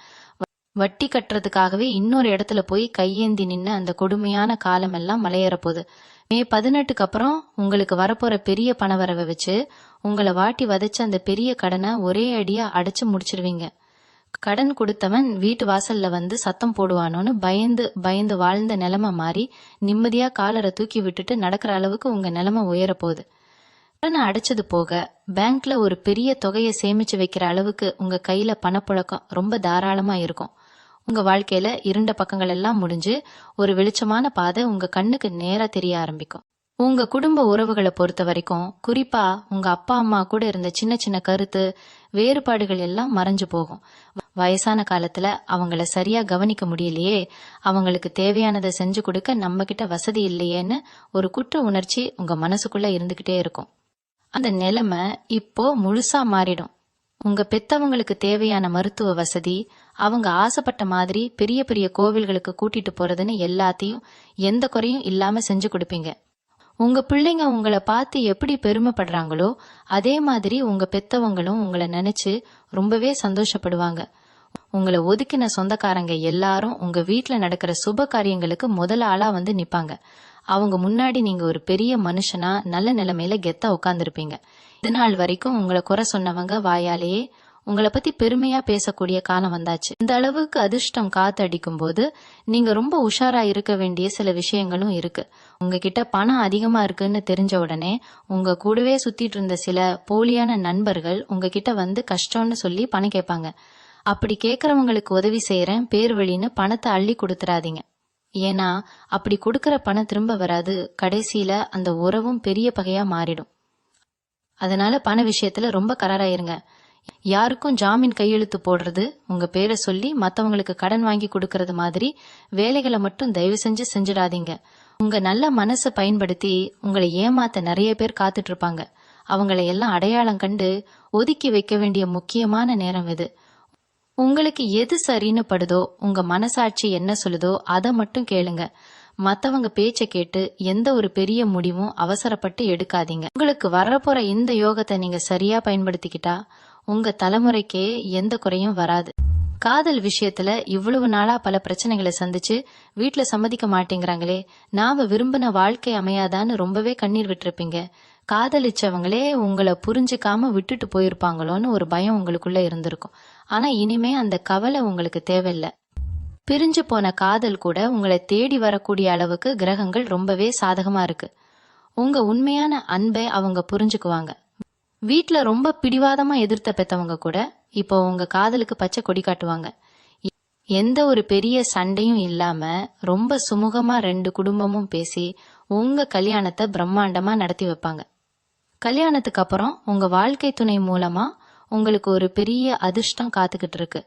வட்டி கட்டுறதுக்காகவே இன்னொரு இடத்துல போய் கையேந்தி நின்று அந்த கொடுமையான காலம் எல்லாம் மலையேற போகுது. மே 18க்கு அப்புறம் உங்களுக்கு வரப்போற பெரிய பணவரவை வச்சு உங்களை வாட்டி வதைச்ச அந்த பெரிய கடனை ஒரே அடியா அடைச்சு முடிச்சிருவீங்க. கடன் கொடுத்தவன் வீட்டு வாசல்ல வந்து சத்தம் போடுவானோன்னு பயந்து பயந்து வாழ்ந்த நிலைமை மாறி நிம்மதியா காலரை தூக்கி விட்டுட்டு நடக்கிற அளவுக்கு உங்க நிலைமை உயர போகுது. கடனை அடைச்சது போக பேங்க்ல ஒரு பெரிய தொகையை சேமிச்சு வைக்கிற அளவுக்கு உங்க கையில பணப்புழக்கம் ரொம்ப தாராளமா இருக்கும். உங்க வாழ்க்கையில இருண்ட பக்கங்கள் எல்லாம் முடிஞ்சு ஒரு வெளிச்சமான பாதை உங்க கண்ணுக்கு நேரா தெரிய ஆரம்பிக்கும். உங்க குடும்ப உறவுகளை பொறுத்த வரைக்கும், குறிப்பா உங்க அப்பா அம்மா கூட இருந்த சின்ன சின்ன கருத்து வேறுபாடுகள் எல்லாம் மறைஞ்சு போகும். வயசான காலத்துல அவங்கள சரியா கவனிக்க முடியலையே, அவங்களுக்கு தேவையானதை செஞ்சு கொடுக்க நம்ம கிட்ட வசதி இல்லையேன்னு ஒரு குற்ற உணர்ச்சி உங்க மனசுக்குள்ள இருந்துகிட்டே இருக்கும். அந்த நிலைமை இப்போ முழுசா மாறிடும். உங்க பெத்தவங்களுக்கு தேவையான மருத்துவ வசதி, அவங்க ஆசைப்பட்ட மாதிரி பெரிய பெரிய கோவில்களுக்கு கூட்டிட்டு போறதுன்னு எல்லாத்தையும் எந்த குறையும் இல்லாம செஞ்சு கொடுப்பீங்க. உங்க பிள்ளைங்க உங்களை பார்த்து எப்படி பெருமைப்படுறாங்களோ அதே மாதிரி உங்க பெத்தவங்களும் உங்களை நினைச்சு ரொம்பவே சந்தோஷப்படுவாங்க. உங்களை ஒதுக்கின சொந்தக்காரங்க எல்லாரும் உங்க வீட்டுல நடக்கிற சுப காரியங்களுக்கு முதல் ஆளா வந்து நிப்பாங்க. அவங்க முன்னாடி நீங்க ஒரு பெரிய மனுஷனா நல்ல நிலைமையில கெத்தா உட்கார்ந்துருப்பீங்க. இது நாள் வரைக்கும் உங்களை குறை சொன்னவங்க வாயாலேயே உங்களை பத்தி பெருமையா பேசக்கூடிய காலம் வந்தாச்சு. இந்த அளவுக்கு அதிர்ஷ்டம் காத்தடிக்கும் போது நீங்க ரொம்ப உஷாரா இருக்க வேண்டிய சில விஷயங்களும் இருக்கு. உங்ககிட்ட பணம் அதிகமா இருக்குன்னு தெரிஞ்ச உடனே உங்க கூடவே சுத்திட்டு இருந்த சில போலியான நண்பர்கள் உங்ககிட்ட வந்து கஷ்டம்னு சொல்லி பணம் கேட்பாங்க. அப்படி கேட்கறவங்களுக்கு உதவி செய்யறேன் பேர் வழின்னு பணத்தை அள்ளி கொடுத்துறாதீங்க. ஏன்னா அப்படி கொடுக்கற பணம் திரும்ப வராது. கடைசியில அந்த உறவும் பெரிய பகையா மாறிடும். அதனால பண விஷயத்துல ரொம்ப கராராயிருங்க. யாருக்கும் ஜாமீன் கையெழுத்து போடுறது, உங்க பேரை சொல்லி மத்தவங்களுக்கு கடன் வாங்கி கொடுக்கறது மாதிரி வேலைகளை மட்டும் தயவு செஞ்சு செஞ்சிடாதீங்க. உங்க நல்ல மனசை பயன்படுத்தி உங்களை ஏமாத்த நிறைய பேர் காத்துட்டு இருப்பாங்க. அவங்களை எல்லாம் அடையாளம் கண்டு ஒதுக்கி வைக்க வேண்டிய முக்கியமான நேரம் இது. உங்களுக்கு எது சரின்னு படுதோ, உங்க மனசாட்சி என்ன சொல்லுதோ அதை மட்டும் கேளுங்க. மத்தவங்க பேச்ச கேட்டு எந்த ஒரு பெரிய முடிவும் அவசரப்பட்டு எடுக்காதீங்க. உங்களுக்கு வரப்போற இந்த யோகத்தை நீங்க சரியா பயன்படுத்திக்கிட்டா உங்க தலைமுறைக்கே எந்த குறையும் வராது. காதல் விஷயத்துல இவ்வளவு நாளா பல பிரச்சனைகளை சந்திச்சு வீட்டுல சம்மதிக்க மாட்டேங்கிறாங்களே, நாம விரும்பின வாழ்க்கை அமையாதான்னு ரொம்பவே கண்ணீர் விட்டுருப்பீங்க. காதலிச்சவங்களே உங்களை புரிஞ்சுக்காம விட்டுட்டு போயிருப்பாங்களோன்னு ஒரு பயம் உங்களுக்குள்ள இருந்திருக்கும். ஆனா இனிமே அந்த கவலை உங்களுக்கு தேவையில்லை. பிரிஞ்சு போன காதல் கூட உங்களை தேடி வரக்கூடிய அளவுக்கு கிரகங்கள் ரொம்பவே சாதகமா இருக்கு. உங்க உண்மையான அன்பை அவங்க புரிஞ்சுக்குவாங்க. வீட்டுல ரொம்ப பிடிவாதமா எதிர்த்த பெத்தவங்க கூட இப்போ உங்க காதலுக்கு பச்சை கொடி காட்டுவாங்க. எந்த ஒரு பெரிய சண்டையும் இல்லாம ரொம்ப சுமூகமா 2 குடும்பமும் பேசி உங்க கல்யாணத்தை பிரம்மாண்டமா நடத்தி வைப்பாங்க. கல்யாணத்துக்கு அப்புறம் உங்க வாழ்க்கை துணை மூலமா உங்களுக்கு ஒரு பெரிய அதிர்ஷ்டம் காத்துக்கிட்டு இருக்கு.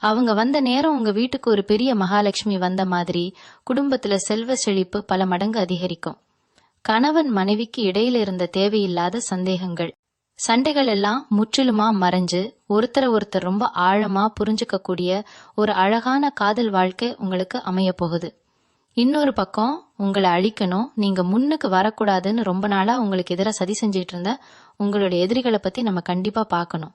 அவங்க வந்த நேரம் உங்க வீட்டுக்கு ஒரு பெரிய மகாலட்சுமி வந்த மாதிரி குடும்பத்துல செல்வ செழிப்பு பல மடங்கு அதிகரிக்கும். கணவன் மனைவிக்கு இடையில இருந்த தேவையில்லாத சந்தேகங்கள், சண்டைகள் எல்லாம் முற்றிலுமா மறைஞ்சு ஒருத்தரை ஒருத்தர் ரொம்ப ஆழமா புரிஞ்சுக்க கூடிய ஒரு அழகான காதல் வாழ்க்கை உங்களுக்கு அமைய போகுது. இன்னொரு பக்கம் உங்களை அழிக்கணும், நீங்க முன்னுக்கு வரக்கூடாதுன்னு ரொம்ப நாளா உங்களுக்கு எதிராக சதி செஞ்சிட்டு இருந்த உங்களுடைய எதிரிகளை பத்தி நம்ம கண்டிப்பா பார்க்கணும்.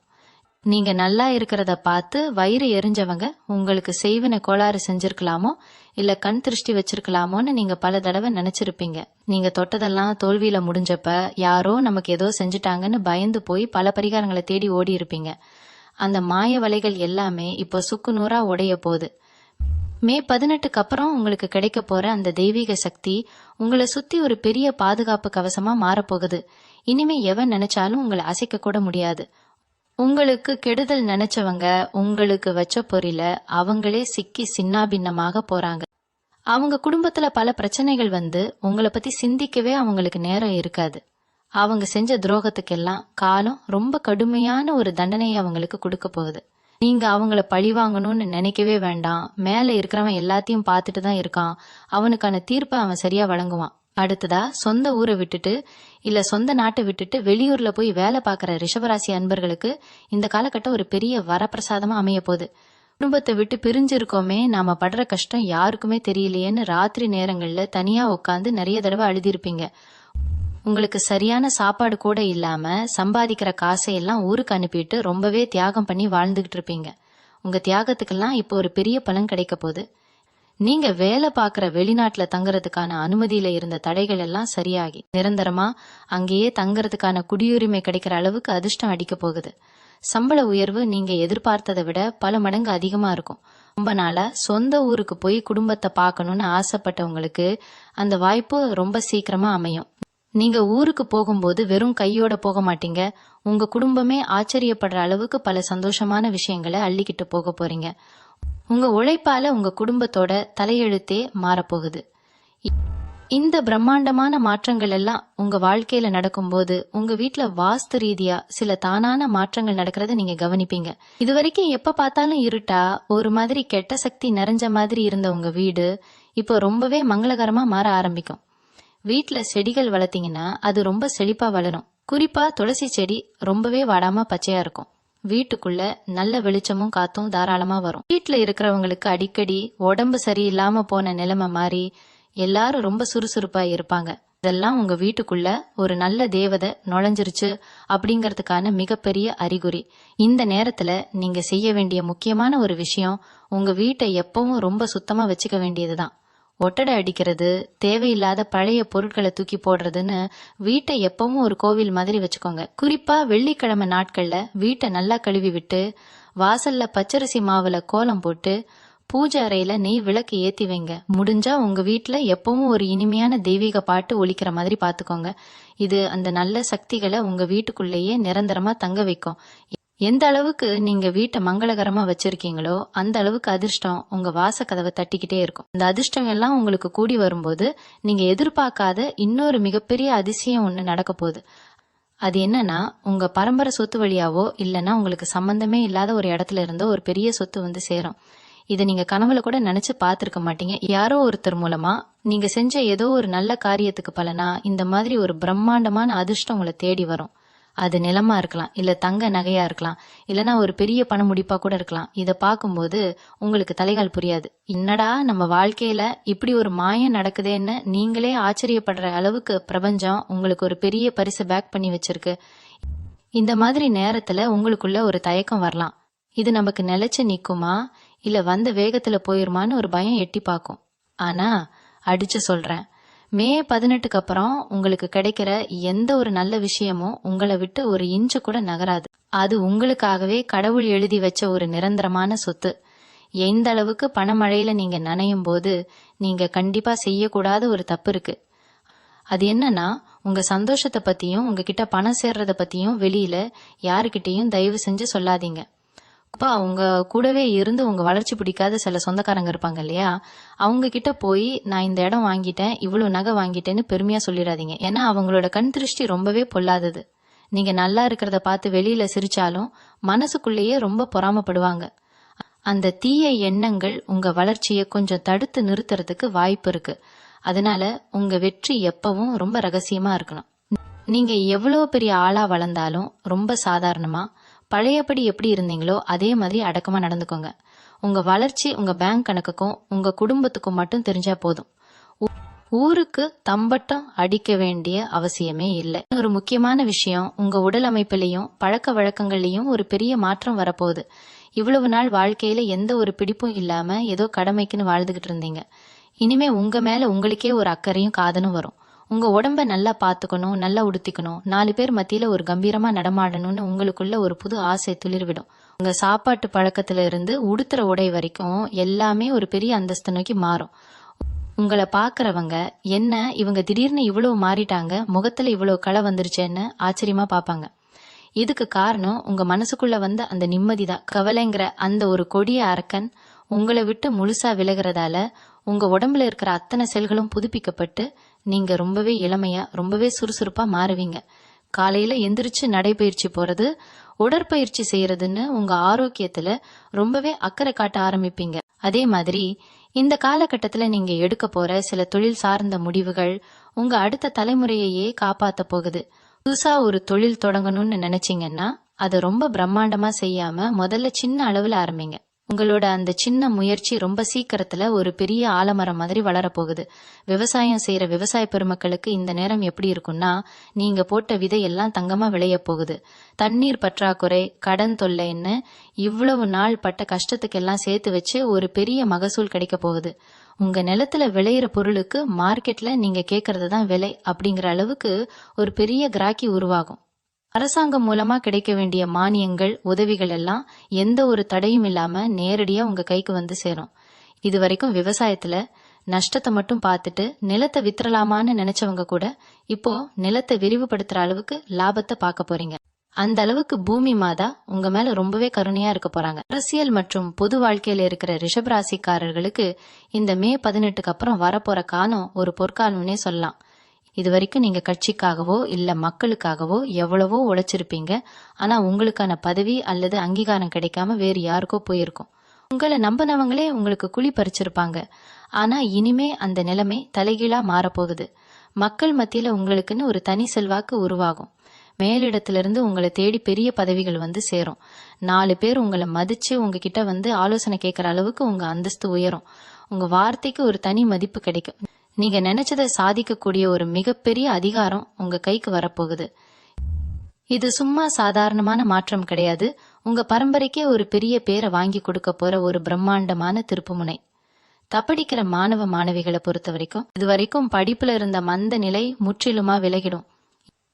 நீங்க நல்லா இருக்கிறத பார்த்து வயிறு எரிஞ்சவங்க உங்களுக்கு செய்வினை கோளாறு செஞ்சிருக்கலாமோ இல்ல கண் திருஷ்டி வச்சிருக்கலாமோன்னு நீங்க பல தடவை நினைச்சிருப்பீங்க. நீங்க தொட்டதெல்லாம் தோல்வியில முடிஞ்சப்ப யாரோ நமக்கு ஏதோ செஞ்சுட்டாங்கன்னு பயந்து போய் பல பரிகாரங்களை தேடி ஓடி இருப்பீங்க. அந்த மாய வலைகள் எல்லாமே இப்போ சுக்கு நூறா உடைய போகுது. மே 18க்கு அப்புறம் உங்களுக்கு கிடைக்க போற அந்த தெய்வீக சக்தி உங்களை சுத்தி ஒரு பெரிய பாதுகாப்பு கவசமா மாறப்போகுது. இனிமே எவன் நினைச்சாலும் உங்களை அசைக்க கூட முடியாது. உங்களுக்கு கெடுதல் நினைச்சவங்க உங்களுக்கு வச்ச பொறியில அவங்களே சிக்கி சின்னாபின்னமாக போறாங்க. அவங்க குடும்பத்துல பல பிரச்சனைகள் வந்து உங்களை பத்தி சிந்திக்கவே அவங்களுக்கு நேரம் இருக்காது. அவங்க செஞ்ச துரோகத்துக்கெல்லாம் காலம் ரொம்ப கடுமையான ஒரு தண்டனையை அவங்களுக்கு கொடுக்க போகுது. நீங்க அவங்கள பழி வாங்கணும்னு நினைக்கவே வேண்டாம். மேல இருக்கிறவன் எல்லாத்தையும் பார்த்துட்டு தான் இருக்கான், அவனுக்கான தீர்ப்பை அவன் சரியா வழங்குவான். அடுத்ததா சொந்த ஊரை விட்டுட்டு இல்ல சொந்த நாட்டை விட்டுட்டு வெளியூர்ல போய் வேலை பார்க்குற ரிஷபராசி அன்பர்களுக்கு இந்த காலகட்டம் ஒரு பெரிய வரப்பிரசாதமா அமைய போகுது. குடும்பத்தை விட்டு பிரிஞ்சிருக்கோமே, நாம படுற கஷ்டம் யாருக்குமே தெரியலையேன்னு ராத்திரி நேரங்கள்ல தனியா உட்காந்து நிறைய தடவை அழுதிருப்பீங்க. உங்களுக்கு சரியான சாப்பாடு கூட இல்லாம சம்பாதிக்கிற காசையெல்லாம் ஊருக்கு அனுப்பிட்டு ரொம்பவே தியாகம் பண்ணி வாழ்ந்துகிட்டு இருப்பீங்க. உங்க தியாகத்துக்கெல்லாம் இப்போ ஒரு பெரிய பலன் கிடைக்க போகுது. நீங்க வேலை பார்க்குற வெளிநாட்டுல தங்குறதுக்கான அனுமதியில இருந்த தடைகள் எல்லாம் சரியாகி நிரந்தரமா அங்கேயே தங்குறதுக்கான குடியுரிமை கிடைக்கிற அளவுக்கு அதிர்ஷ்டம் அடிக்க போகுது. சம்பள உயர்வு நீங்க எதிர்பார்த்ததை விட பல மடங்கு அதிகமா இருக்கும். ரொம்ப நாளா சொந்த ஊருக்கு போய் குடும்பத்தை பார்க்கணும்னு ஆசைப்பட்டவங்களுக்கு அந்த வாய்ப்பு ரொம்ப சீக்கிரமா அமையும். நீங்க ஊருக்கு போகும்போது வெறும் கையோட போக மாட்டீங்க. உங்க குடும்பமே ஆச்சரியப்படுற அளவுக்கு பல சந்தோஷமான விஷயங்களை அள்ளிக்கிட்டு போக போறீங்க. உங்க உழைப்பால உங்க குடும்பத்தோட தலையெழுத்தே மாறப்போகுது. இந்த பிரம்மாண்டமான மாற்றங்கள் எல்லாம் உங்க வாழ்க்கையில நடக்கும்போது உங்க வீட்டுல வாஸ்து ரீதியா சில தானான மாற்றங்கள் நடக்கிறத நீங்க கவனிப்பீங்க. இதுவரைக்கும் எப்ப பார்த்தாலும் இருட்டா ஒரு மாதிரி கெட்ட சக்தி நிறைஞ்ச மாதிரி இருந்த உங்க வீடு இப்போ ரொம்பவே மங்களகரமா மாற ஆரம்பிக்கும். வீட்டுல செடிகள் வளர்த்தீங்கன்னா அது ரொம்ப செழிப்பா வளரும். குறிப்பா துளசி செடி ரொம்பவே வாடாம பச்சையா இருக்கும். வீட்டுக்குள்ள நல்ல வெளிச்சமும் காத்தும் தாராளமா வரும். வீட்டுல இருக்கிறவங்களுக்கு அடிக்கடி உடம்பு சரியில்லாம போன நிலைமை மாறி எல்லாரும் ரொம்ப சுறுசுறுப்பா இருப்பாங்க. இதெல்லாம் உங்க வீட்டுக்குள்ள ஒரு நல்ல தேவதை நுழைஞ்சிருச்சு அப்படிங்கறதுக்கான மிகப்பெரிய அறிகுறி. இந்த நேரத்துல நீங்க செய்ய வேண்டிய முக்கியமான ஒரு விஷயம், உங்க வீட்டை எப்பவும் ரொம்ப சுத்தமா வச்சுக்க வேண்டியதுதான். ஒட்டடை அடிக்கிறது, தேவையில்லாத பழைய பொருட்களை தூக்கி போடுறதுன்னு வீட்டை எப்பவும் ஒரு கோவில் மாதிரி வச்சுக்கோங்க. குறிப்பா வெள்ளிக்கிழமை நாட்கள்ல வீட்டை நல்லா கழுவி விட்டு வாசல்ல பச்சரிசி மாவுல கோலம் போட்டு பூஜை அறையில நெய் விளக்கு ஏத்தி வைங்க. முடிஞ்சா உங்க வீட்டுல எப்பவும் ஒரு இனிமையான தெய்வீக பாட்டு ஒலிக்கிற மாதிரி பாத்துக்கோங்க. இது அந்த நல்ல சக்திகளை உங்க வீட்டுக்குள்ளேயே நிரந்தரமா தங்க வைக்கும். எந்த அளவுக்கு நீங்க வீட்டை மங்களகரமா வச்சிருக்கீங்களோ அந்த அளவுக்கு அதிர்ஷ்டம் உங்க வாசக்கதவை தட்டிக்கிட்டே இருக்கும். இந்த அதிர்ஷ்டம் எல்லாம் உங்களுக்கு கூடி வரும்போது நீங்க எதிர்பார்க்காத இன்னொரு மிகப்பெரிய அதிசயம் ஒண்ணு நடக்க போகுது. அது என்னன்னா, உங்க பரம்பரை சொத்து வழியாவோ இல்லைன்னா உங்களுக்கு சம்பந்தமே இல்லாத ஒரு இடத்துல இருந்தோ ஒரு பெரிய சொத்து வந்து சேரும். இதை நீங்க கனவுல கூட நினைச்சு பார்த்திருக்க மாட்டீங்க. யாரோ ஒருத்தர் மூலமா நீங்க செஞ்ச ஏதோ ஒரு நல்ல காரியத்துக்கு பலனா இந்த மாதிரி ஒரு பிரம்மாண்டமான அதிர்ஷ்டம் உங்களை தேடி வரும். அது நிலமா இருக்கலாம், இல்ல தங்க நகையா இருக்கலாம், இல்லனா ஒரு பெரிய பண முடிப்பா கூட இருக்கலாம். இத பார்க்கும்போது உங்களுக்கு தலைகால் புரியாது. என்னடா நம்ம வாழ்க்கையில இப்படி ஒரு மாயம் நடக்குதேன்னு நீங்களே ஆச்சரியப்படுற அளவுக்கு பிரபஞ்சம் உங்களுக்கு ஒரு பெரிய பரிசு பேக் பண்ணி வச்சிருக்கு. இந்த மாதிரி நேரத்துல உங்களுக்குள்ள ஒரு தயக்கம் வரலாம். இது நமக்கு நிலைச்சு நிக்குமா இல்ல வந்த வேகத்துல போயிருமான்னு ஒரு பயம் எட்டி பார்க்கும். ஆனா அடிச்சு சொல்றேன், மே 18க்கு அப்புறம் உங்களுக்கு கிடைக்கிற எந்த ஒரு நல்ல விஷயமும் உங்களை விட்டு ஒரு இன்ச்சு கூட நகராது. அது உங்களுக்காகவே கடவுள் எழுதி வச்ச ஒரு நிரந்தரமான சொத்து. எந்த அளவுக்கு பணமழையில நீங்க நனையும் போது நீங்க கண்டிப்பா செய்யக்கூடாத ஒரு தப்பு இருக்கு. அது என்னன்னா, உங்க சந்தோஷத்தை பத்தியும் உங்ககிட்ட பணம் சேர்றத பத்தியும் வெளியில யாருக்கிட்டையும் தயவு செஞ்சு சொல்லாதீங்க. அப்பா அவங்க கூடவே இருந்து உங்க வளர்ச்சி பிடிக்காத சில சொந்தக்காரங்க இருப்பாங்க இல்லையா, அவங்க கிட்ட போய் நான் இந்த இடம் வாங்கிட்டேன், இவ்வளவு நகை வாங்கிட்டேன்னு பெருமையா சொல்லிடாதீங்க. ஏன்னா அவங்களோட கண் திருஷ்டி ரொம்பவே பொல்லாதது. நீங்க நல்லா இருக்கிறத பார்த்து வெளியில சிரிச்சாலும் மனசுக்குள்ளேயே ரொம்ப பொறாமப்படுவாங்க. அந்த தீய எண்ணங்கள் உங்க வளர்ச்சியை கொஞ்சம் தடுத்து நிறுத்துறதுக்கு வாய்ப்பு இருக்கு. அதனால உங்க வெற்றி எப்பவும் ரொம்ப ரகசியமா இருக்கணும். நீங்க எவ்வளவு பெரிய ஆளா வளர்ந்தாலும் ரொம்ப சாதாரணமா பழையபடி எப்படி இருந்தீங்களோ அதே மாதிரி அடக்கமா நடந்துக்கோங்க. உங்க வளர்ச்சி உங்க பேங்க் கணக்குக்கும் உங்க குடும்பத்துக்கும் மட்டும் தெரிஞ்சா போதும். ஊருக்கு தம்பட்டம் அடிக்க வேண்டிய அவசியமே இல்லை. ஒரு முக்கியமான விஷயம், உங்க உடல் அமைப்பிலையும் பழக்க வழக்கங்கள்லயும் ஒரு பெரிய மாற்றம் வரப்போகுது. இவ்வளவு நாள் வாழ்க்கையில எந்த ஒரு பிடிப்பும் இல்லாம ஏதோ கடமைக்குன்னு வாழ்ந்துகிட்டு இருந்தீங்க. இனிமே உங்க மேல உங்களுக்கே ஒரு அக்கறையும் காதலும் வரும். உங்க உடம்ப நல்லா பாத்துக்கணும், நல்லா உடுத்திக்கணும், 4 பேர் மத்தியில ஒரு கம்பீரமா நடமாடணும்னு உங்களுக்குள்ள ஒரு புது ஆசை துளிர்விடும். உங்க சாப்பாட்டு பழக்கத்துல இருந்து உடுத்துற உடை வரைக்கும் எல்லாமே ஒரு பெரிய அந்தஸ்து நோக்கி மாறும். உங்களை பாக்குறவங்க என்ன இவங்க திடீர்னு இவ்வளவு மாறிட்டாங்க, முகத்துல இவ்வளவு களை வந்துருச்சேன்னு ஆச்சரியமா பாப்பாங்க. இதுக்கு காரணம் உங்க மனசுக்குள்ள வந்த அந்த நிம்மதிதான். கவலைங்கிற அந்த ஒரு கொடிய அரக்கன் உங்களை விட்டு முழுசா விலகிறதால உங்க உடம்புல இருக்கிற அத்தனை செல்களும் புதுப்பிக்கப்பட்டு நீங்க ரொம்பவே இளமையா ரொம்பவே சுறுசுறுப்பா மாறுவீங்க. காலையில எந்திரிச்சு நடைபயிற்சி போறது, உடற்பயிற்சி செய்யறதுன்னு உங்க ஆரோக்கியத்துல ரொம்பவே அக்கறை காட்ட ஆரம்பிப்பீங்க. அதே மாதிரி இந்த காலகட்டத்துல நீங்க எடுக்க போற சில தொழில் சார்ந்த முடிவுகள் உங்க அடுத்த தலைமுறையையே காப்பாத்த போகுது. புதுசா ஒரு தொழில் தொடங்கணும்னு நினைச்சீங்கன்னா அதை ரொம்ப பிரம்மாண்டமா செய்யாம முதல்ல சின்ன அளவுல ஆரம்பிங்க. உங்களோட அந்த சின்ன முயற்சி ரொம்ப சீக்கிரத்துல ஒரு பெரிய ஆலமரம் மாதிரி வளரப்போகுது. விவசாயம் செய்யற விவசாய பெருமக்களுக்கு இந்த நேரம் எப்படி இருக்கும்னா, நீங்க போட்ட விதை எல்லாம் தங்கமா விளைய போகுது. தண்ணீர் பற்றாக்குறை, கடன் தொல்லைன்னு இவ்வளவு நாள் பட்ட கஷ்டத்துக்கெல்லாம் சேர்த்து வச்சு ஒரு பெரிய மகசூல் கிடைக்க போகுது. உங்க நிலத்துல விளையிற பொருளுக்கு மார்க்கெட்ல நீங்க கேக்குறது தான் விலை அப்படிங்கிற அளவுக்கு ஒரு பெரிய கிராக்கி உருவாகும். அரசாங்கம் மூலமா கிடைக்க வேண்டிய மானியங்கள், உதவிகள் எல்லாம் எந்த ஒரு தடையும் இல்லாம நேரடியா உங்க கைக்கு வந்து சேரும். இது வரைக்கும் விவசாயத்துல நஷ்டத்தை மட்டும் பார்த்துட்டு நிலத்தை வித்துறலாமான்னு நினைச்சவங்க கூட இப்போ நிலத்தை விரிவுபடுத்துற அளவுக்கு லாபத்தை பார்க்க போறீங்க. அந்த அளவுக்கு பூமி மாதா உங்க மேல ரொம்பவே கருணையா இருக்க போறாங்க. அரசியல் மற்றும் பொது வாழ்க்கையில இருக்கிற ரிஷபராசிக்காரர்களுக்கு இந்த மே 18க்கு அப்புறம் வரப்போற காலம் ஒரு பொற்காலம்னே சொல்லலாம். இது வரைக்கும் நீங்க கட்சிக்காகவோ இல்ல மக்களுக்காகவோ எவ்வளவோ உழைச்சிருப்பீங்க. ஆனா உங்களுக்கான பதவி அல்லது அங்கீகாரம் கிடைக்காம வேறு யாருக்கோ போயிருக்கும். உங்களை நம்பினவங்களே உங்களுக்கு குழி பறிச்சிருப்பாங்க. ஆனா இனிமே அந்த நிலைமை தலைகீழா மாறப்போகுது. மக்கள் மத்தியில உங்களுக்குன்னு ஒரு தனி செல்வாக்கு உருவாகும். மேலிடத்திலிருந்து உங்களை தேடி பெரிய பதவிகள் வந்து சேரும். 4 பேர் உங்களை மதிச்சு உங்ககிட்ட வந்து ஆலோசனை கேட்கற அளவுக்கு உங்க அந்தஸ்து உயரும். உங்க வார்த்தைக்கு ஒரு தனி மதிப்பு கிடைக்கும். நீங்க நினைச்சதை சாதிக்கக்கூடிய ஒரு மிகப்பெரிய அதிகாரம் உங்க கைக்கு வரப்போகுது. இது சும்மா சாதாரணமான மாற்றம் கிடையாது. உங்க பரம்பரைக்கே ஒரு பெரிய பேரை வாங்கி கொடுக்க போற ஒரு பிரம்மாண்டமான திருப்புமுனை. தப்படிக்கிற மாணவ மாணவிகளை பொறுத்த வரைக்கும் இதுவரைக்கும் படிப்புல இருந்த மந்த நிலை முற்றிலுமா விலகிடும்.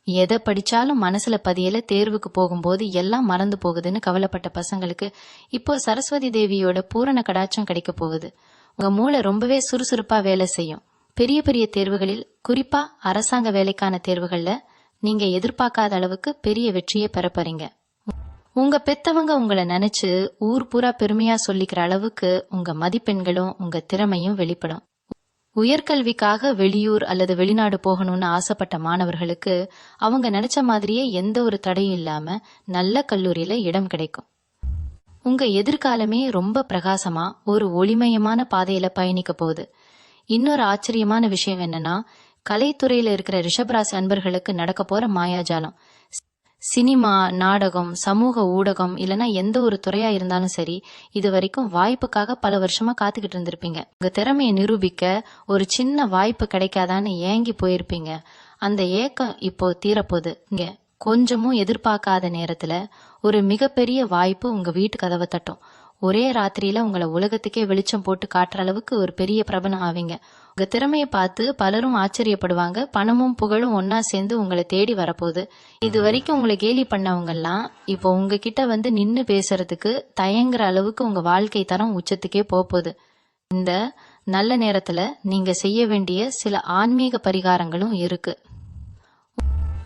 எதை படிச்சாலும் மனசுல பதியல, தேர்வுக்கு போகும்போது எல்லாம் மறந்து போகுதுன்னு கவலைப்பட்ட பசங்களுக்கு இப்போ சரஸ்வதி தேவியோட பூரண கடாட்சம் கிடைக்க போகுது. உங்க மூளை ரொம்பவே சுறுசுறுப்பா வேலை செய்யும். பெரிய பெரிய தேர்வுகளில், குறிப்பா அரசாங்க வேலைக்கான தேர்வுகள்ல நீங்க எதிர்பார்க்காத அளவுக்கு பெரிய வெற்றியை பெற போறீங்க. உங்க பெத்தவங்க உங்களை நினைச்சு ஊர் பூரா பெருமையா சொல்லிக்கிற அளவுக்கு உங்க மதிப்பெண்களும் உங்க திறமையும் வெளிப்படும். உயர்கல்விக்காக வெளியூர் அல்லது வெளிநாடு போகணும்னு ஆசைப்பட்ட மாணவர்களுக்கு அவங்க நினைச்ச மாதிரியே எந்த ஒரு தடையும் இல்லாம நல்ல கல்லூரியில இடம் கிடைக்கும். உங்க எதிர்காலமே ரொம்ப பிரகாசமா ஒரு ஒளிமயமான பாதையில பயணிக்க போகுது. இன்னொரு ஆச்சரியமான விஷயம் என்னன்னா, கலைத்துறையில இருக்கிற ரிஷபராசி அன்பர்களுக்கு நடக்க போற மாயாஜாலம். சினிமா, நாடகம், சமூக ஊடகம் இல்லைன்னா எந்த ஒரு துறையா இருந்தாலும் சரி, இது வரைக்கும் வாய்ப்புக்காக பல வருஷமா காத்துக்கிட்டு இருந்திருப்பீங்க. உங்க திறமையை நிரூபிக்க ஒரு சின்ன வாய்ப்பு கிடைக்காதான்னு ஏங்கி போயிருப்பீங்க. அந்த ஏக்கம் இப்போ தீரப்போகுது. இங்க கொஞ்சமும் எதிர்பார்க்காத நேரத்துல ஒரு மிகப்பெரிய வாய்ப்பு உங்க வீட்டு கதவை தட்டும். ஒரே ராத்திரியில உங்களை உலகத்துக்கே வெளிச்சம் போட்டு காட்டுற அளவுக்கு ஒரு பெரிய பிரபலம் ஆவீங்க. உங்க திறமையை பார்த்து பலரும் ஆச்சரியப்படுவாங்க. பணமும் புகழும் ஒன்னா சேர்ந்து உங்களை தேடி வரப்போகுது. இது வரைக்கும் உங்களை கேலி பண்ணவங்க எல்லாம் இப்போ உங்ககிட்ட வந்து நின்னு பேசுறதுக்கு தயங்குற அளவுக்கு உங்க வாழ்க்கை தரம் உச்சத்துக்கே போகுது. இந்த நல்ல நேரத்துல நீங்க செய்ய வேண்டிய சில ஆன்மீக பரிகாரங்களும் இருக்கு.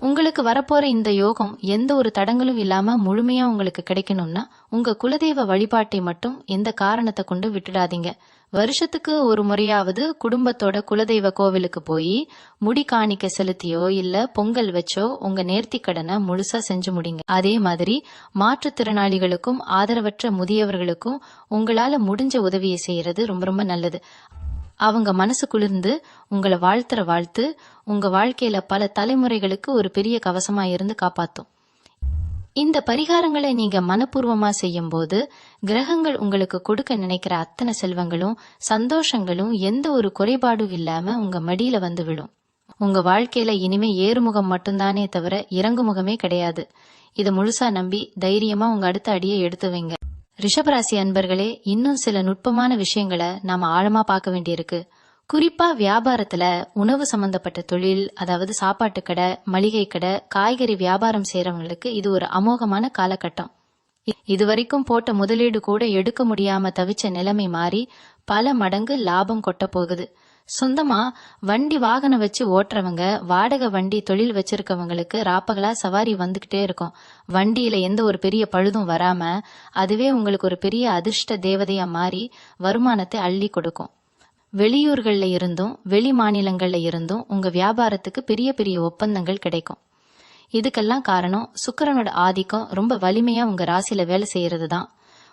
உங்களுக்கு வரப்போற இந்த யோகம் எந்த ஒரு தடங்களும் இல்லாம முழுமையா உங்களுக்கு கிடைக்கணும்னா உங்க குலதெய்வ வழிபாட்டை மட்டும் எந்த காரணத்தை கொண்டு விட்டுடாதீங்க. வருஷத்துக்கு ஒரு முறையாவது குடும்பத்தோட குலதெய்வ கோவிலுக்கு போய் முடி காணிக்க செலுத்தியோ இல்ல பொங்கல் வச்சோ உங்க நேர்த்தி கடனை முழுசா செஞ்சு முடிங்க. அதே மாதிரி மாற்றுத்திறனாளிகளுக்கும் ஆதரவற்ற முதியவர்களுக்கும் உங்களால முடிஞ்ச உதவியை செய்யறது ரொம்ப ரொம்ப நல்லது. அவங்க மனசு குளிர்ந்து உங்களை வாழ்த்துற வாழ்த்து உங்க வாழ்க்கையில பல தலைமுறைகளுக்கு ஒரு பெரிய கவசமா இருந்து காப்பாத்தும். இந்த பரிகாரங்களை நீங்க மனப்பூர்வமா செய்யும் போது கிரகங்கள் உங்களுக்கு கொடுக்க நினைக்கிற அத்தனை செல்வங்களும் சந்தோஷங்களும் எந்த ஒரு குறைபாடும் இல்லாம உங்க மடியில வந்து விடும். உங்க வாழ்க்கையில இனிமே ஏறுமுகம் மட்டும்தானே தவிர இறங்குமுகமே கிடையாது. இதை முழுசா நம்பி தைரியமா உங்க அடுத்த அடியை எடுத்து வைங்க. ரிஷபராசி அன்பர்களே, இன்னும் சில நுட்பமான விஷயங்களை நாம ஆழமா பார்க்க வேண்டியிருக்கு. குறிப்பா வியாபாரத்துல உணவு சம்பந்தப்பட்ட தொழில், அதாவது சாப்பாட்டு கடை, மளிகை கடை, காய்கறி வியாபாரம் செய்யறவங்களுக்கு இது ஒரு அமோகமான காலகட்டம். இதுவரைக்கும் போட்ட முதலீடு கூட எடுக்க முடியாம தவிச்ச நிலைமை மாறி பல மடங்கு லாபம் கொட்ட போகுது. சொந்தமா வண்டி வாகனம் வச்சு ஓட்டுறவங்க, வாடகை வண்டி தொழில் வச்சிருக்கவங்களுக்கு ராப்பகலா சவாரி வந்துகிட்டே இருக்கும். வண்டியில எந்த ஒரு பெரிய பழுதும் வராம அதுவே உங்களுக்கு ஒரு பெரிய அதிர்ஷ்ட தேவதையா மாறி வருமானத்தை அள்ளி கொடுக்கும். வெளியூர்கள்ல இருந்தும் வெளி மாநிலங்கள்ல இருந்தும் உங்க வியாபாரத்துக்கு பெரிய பெரிய ஒப்பந்தங்கள் கிடைக்கும். இதுக்கெல்லாம் காரணம் சுக்கிரனோட ஆதிக்கம் ரொம்ப வலிமையா உங்க ராசியில வேலை செய்யறது தான்.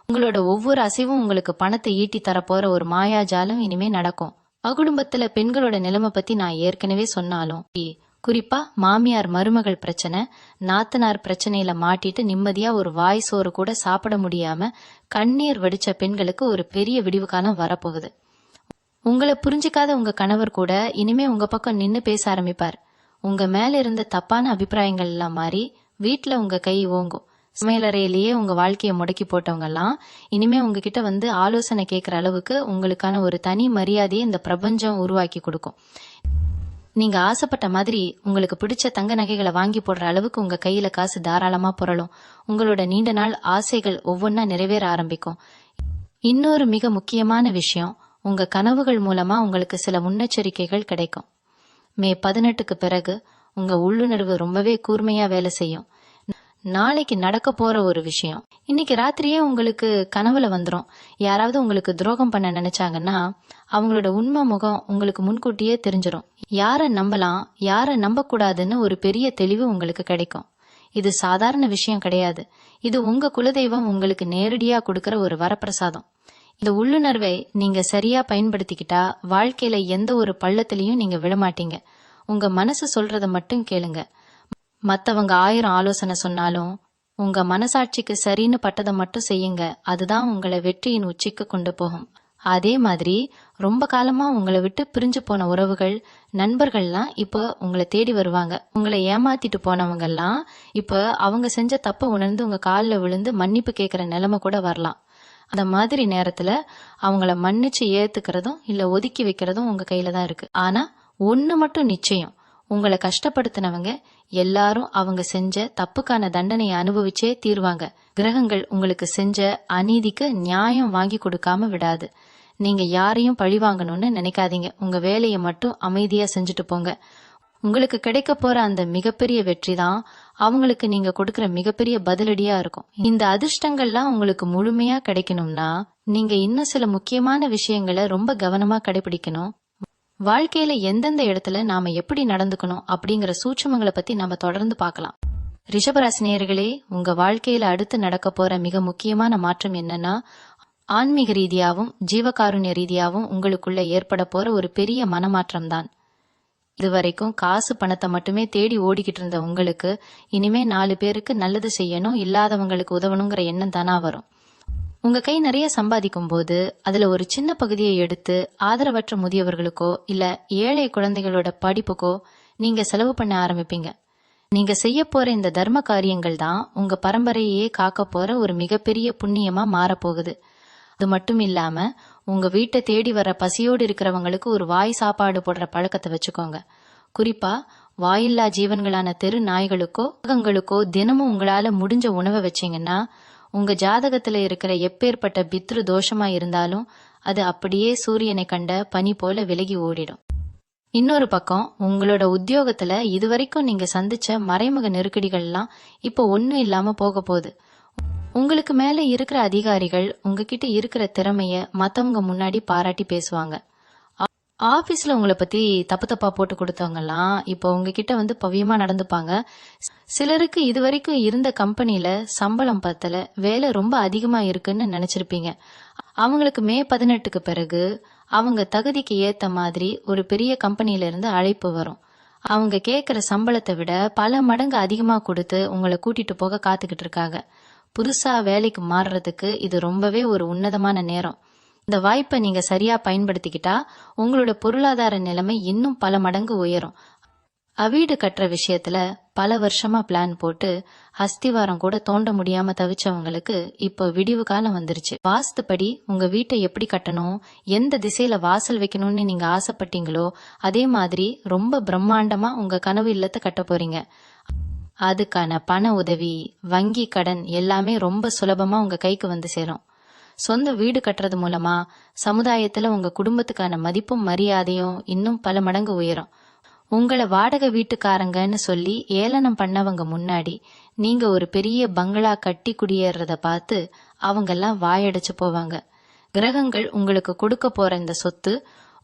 உங்களோட ஒவ்வொரு அசைவும் உங்களுக்கு பணத்தை ஈட்டி தரப்போற ஒரு மாயாஜாலம் இனிமே நடக்கும். அகுடும்பத்துல பெண்களோட நிலைமை பத்தி நான் ஏற்கனவே சொன்னாலும் குறிப்பா மாமியார் மருமகள் பிரச்சனை, நாத்தனார் பிரச்சனையில மாட்டிட்டு நிம்மதியா ஒரு வாய் சோறு கூட சாப்பிட முடியாம கண்ணீர் வடிச்ச பெண்களுக்கு ஒரு பெரிய விடிவு காலம் வரப்போகுது. உங்களை புரிஞ்சிக்காத உங்க கணவர் கூட இனிமே உங்க பக்கம் நின்னு பேச ஆரம்பிப்பார். உங்க மேல இருந்த தப்பான அபிப்பிராயங்கள் எல்லாம் மாறி வீட்டுல உங்க கை ஓங்கும். சமையலறையிலேயே உங்க வாழ்க்கையை முடக்கி போட்டவங்க எல்லாம் இனிமே உங்ககிட்ட வந்து ஆலோசனை கேட்கிற அளவுக்கு உங்களுக்கான ஒரு தனி மரியாதையை இந்த பிரபஞ்சம் உருவாக்கி கொடுக்கும். நீங்க ஆசைப்பட்ட மாதிரி உங்களுக்கு பிடிச்ச தங்க நகைகளை வாங்கி போடுற அளவுக்கு உங்க கையில காசு தாராளமா புரளும். உங்களோட நீண்ட நாள் ஆசைகள் ஒவ்வொன்னா நிறைவேற ஆரம்பிக்கும். இன்னொரு மிக முக்கியமான விஷயம், உங்க கனவுகள் மூலமா உங்களுக்கு சில முன்னெச்சரிக்கைகள் கிடைக்கும். மே 18க்கு பிறகு உங்க உள்ளுணர்வு ரொம்பவே கூர்மையா வேலை செய்யும். நாளைக்கு நடக்க போற ஒரு விஷயம் இன்னைக்கு ராத்திரியே உங்களுக்கு கனவுல வந்துரும். யாராவது உங்களுக்கு துரோகம் பண்ண நினைச்சாங்கன்னா அவங்களோட உண்மை முகம் உங்களுக்கு முன்கூட்டியே தெரிஞ்சிடும். யார நம்பலாம், யார நம்ப கூடாதுன்னு ஒரு பெரிய தெளிவு உங்களுக்கு கிடைக்கும். இது சாதாரண விஷயம் கிடையாது. இது உங்க குலதெய்வம் உங்களுக்கு நேரடியா கொடுக்கற ஒரு வரப்பிரசாதம். இந்த உள்ளுணர்வை நீங்க சரியா பயன்படுத்திக்கிட்டா வாழ்க்கையில எந்த ஒரு பள்ளத்திலையும் நீங்க விழமாட்டீங்க. உங்க மனசு சொல்றத மட்டும் கேளுங்க. மத்தவங்க 1000 ஆலோசனை சொன்னாலும் உங்க மனசாட்சிக்கு சரின்னு பட்டதை மட்டும் செய்யுங்க. அதுதான் உங்களை வெற்றியின் உச்சிக்கு கொண்டு போகும். அதே மாதிரி ரொம்ப காலமா உங்களை விட்டு பிரிஞ்சு போன உறவுகள், நண்பர்கள்லாம் இப்போ உங்களை தேடி வருவாங்க. உங்களை ஏமாத்திட்டு போனவங்க எல்லாம் இப்போ அவங்க செஞ்ச தப்ப உணர்ந்து உங்க காலில் விழுந்து மன்னிப்பு கேட்கிற நிலைமை கூட வரலாம். அந்த மாதிரி நேரத்துல அவங்கள மன்னிச்சு ஏத்துக்கிறதும் இல்ல ஒதுக்கி வைக்கிறதும் உங்க கையில தான் இருக்கு. ஆனா ஒண்ணு மட்டும் நிச்சயம், உங்களை கஷ்டப்படுத்தினவங்க எல்லாரும் அவங்க செஞ்ச தப்புக்கான தண்டனையை அனுபவிச்சே தீர்வாங்க. கிரகங்கள் உங்களுக்கு செஞ்ச அநீதிக்கு நியாயம் வாங்கி கொடுக்காம விடாது. நீங்க யாரையும் பழி வாங்கணும்னு நினைக்காதீங்க. உங்க வேலையை மட்டும் அமைதியா செஞ்சுட்டு போங்க. உங்களுக்கு கிடைக்க போற அந்த மிகப்பெரிய வெற்றி தான் அவங்களுக்கு நீங்க கொடுக்கற மிகப்பெரிய பதிலடியா இருக்கும். இந்த அதிர்ஷ்டங்கள்லாம் உங்களுக்கு முழுமையா கிடைக்கணும்னா நீங்க இன்னும் சில முக்கியமான விஷயங்களை ரொம்ப கவனமா கடைபிடிக்கணும். வாழ்க்கையில எந்தெந்த இடத்துல நாம எப்படி நடந்துக்கணும் அப்படிங்கிற சூட்சுமங்களை பத்தி நாம தொடர்ந்து பார்க்கலாம். ரிஷபராசினியர்களே, உங்க வாழ்க்கையில அடுத்து நடக்க போற மிக முக்கியமான மாற்றம் என்னன்னா, ஆன்மீக ரீதியாவும் ஜீவகாருண்ய ரீதியாவும் உங்களுக்குள்ள ஏற்பட போற ஒரு பெரிய மனமாற்றம் தான். இதுவரைக்கும் காசு பணத்தை மட்டுமே தேடி ஓடிக்கிட்டு இருந்த உங்களுக்கு இனிமே 4 பேருக்கு நல்லது செய்யணும், இல்லாதவங்களுக்கு உதவணுங்கிற எண்ணம் தானா வரும். உங்க கை நிறைய சம்பாதிக்கும் போது அதுல ஒரு சின்ன பகுதியை எடுத்து ஆதரவற்ற முதியவர்களுக்கோ இல்ல ஏழை குழந்தைகளோட படிப்புக்கோ நீங்க செலவு பண்ண ஆரம்பிப்பீங்க. நீங்க செய்ய போற இந்த தர்ம காரியங்கள் தான் உங்க பரம்பரையே காக்க போற ஒரு மிகப்பெரிய புண்ணியமா மாறப்போகுது. அது மட்டும் இல்லாம உங்க வீட்டை தேடி வர பசியோடு இருக்கிறவங்களுக்கு ஒரு வாய் சாப்பாடு போடுற பழக்கத்தை வச்சுக்கோங்க. குறிப்பா வாயில்லா ஜீவன்களான தெரு நாய்களுக்கோ மிருகங்களுக்கோ தினமும் உங்களால முடிஞ்ச உணவை வச்சீங்கன்னா உங்க ஜாதகத்துல இருக்கிற எப்பேற்பட்ட பித்ரு தோஷமா இருந்தாலும் அது அப்படியே சூரியனை கண்ட பனி போல விலகி ஓடிடும். இன்னொரு பக்கம் உங்களோட உத்தியோகத்துல இதுவரைக்கும் நீங்க சந்திச்ச மறைமுக நெருக்கடிகள்லாம் இப்போ ஒன்னும் இல்லாம போக போகுது. உங்களுக்கு மேல இருக்கிற அதிகாரிகள் உங்ககிட்ட இருக்கிற திறமைய மத்தவங்க முன்னாடி பாராட்டி பேசுவாங்க. ஆபீஸ்ல உங்களை பத்தி தப்பு தப்பா போட்டு கொடுத்தவங்க எல்லாம் இப்போ உங்ககிட்ட வந்து பவ்யமா நடந்துப்பாங்க. சிலருக்கு இதுவரைக்கும் இருந்த கம்பெனில சம்பளம் பத்தல, வேலை ரொம்ப அதிகமா இருக்குன்னு நினைச்சிருப்பீங்க. அவங்களுக்கு மே 18க்கு பிறகு அவங்க தகுதிக்கு ஏத்த மாதிரி ஒரு பெரிய கம்பெனில இருந்து அழைப்பு வரும். அவங்க கேட்கிற சம்பளத்தை விட பல மடங்கு அதிகமா கொடுத்து உங்களை கூட்டிட்டு போக காத்துக்கிட்டு இருக்காங்க. புதுசா வேலைக்கு மாறுறதுக்கு இது ரொம்பவே ஒரு உன்னதமான நேரம். இந்த வாய்ப்பை நீங்க சரியா பயன்படுத்திக்கிட்டா உங்களோட பொருளாதார நிலைமை இன்னும் பல மடங்கு உயரும். வீடு கட்டுற விஷயத்துல பல வருஷமா பிளான் போட்டு அஸ்திவாரம் கூட தோண்ட முடியாம தவிச்சவங்களுக்கு இப்போ விடிவு காலம் வந்துருச்சு. வாஸ்துப்படி உங்க வீட்டை எப்படி கட்டணும், எந்த திசையில வாசல் வைக்கணும்னு நீங்க ஆசைப்பட்டீங்களோ அதே மாதிரி ரொம்ப பிரம்மாண்டமா உங்க கனவு இல்லத்தை கட்ட போறீங்க. அதுக்கான பண உதவி, வங்கி கடன் எல்லாமே ரொம்ப சுலபமா உங்க கைக்கு வந்து சேரும். சொந்த வீடு கட்டுறது மூலமா சமுதாயத்துல உங்க குடும்பத்துக்கான மதிப்பும் மரியாதையும் இன்னும் பல மடங்கு உயரும். உங்களை வாடகை வீட்டுக்காரங்கன்னு சொல்லி ஏளனம் பண்ணவங்க முன்னாடி நீங்க ஒரு பெரிய பங்களா கட்டி குடியேறத பார்த்து அவங்கெல்லாம் வாயடைச்சு போவாங்க. கிரகங்கள் உங்களுக்கு கொடுக்க போற இந்த சொத்து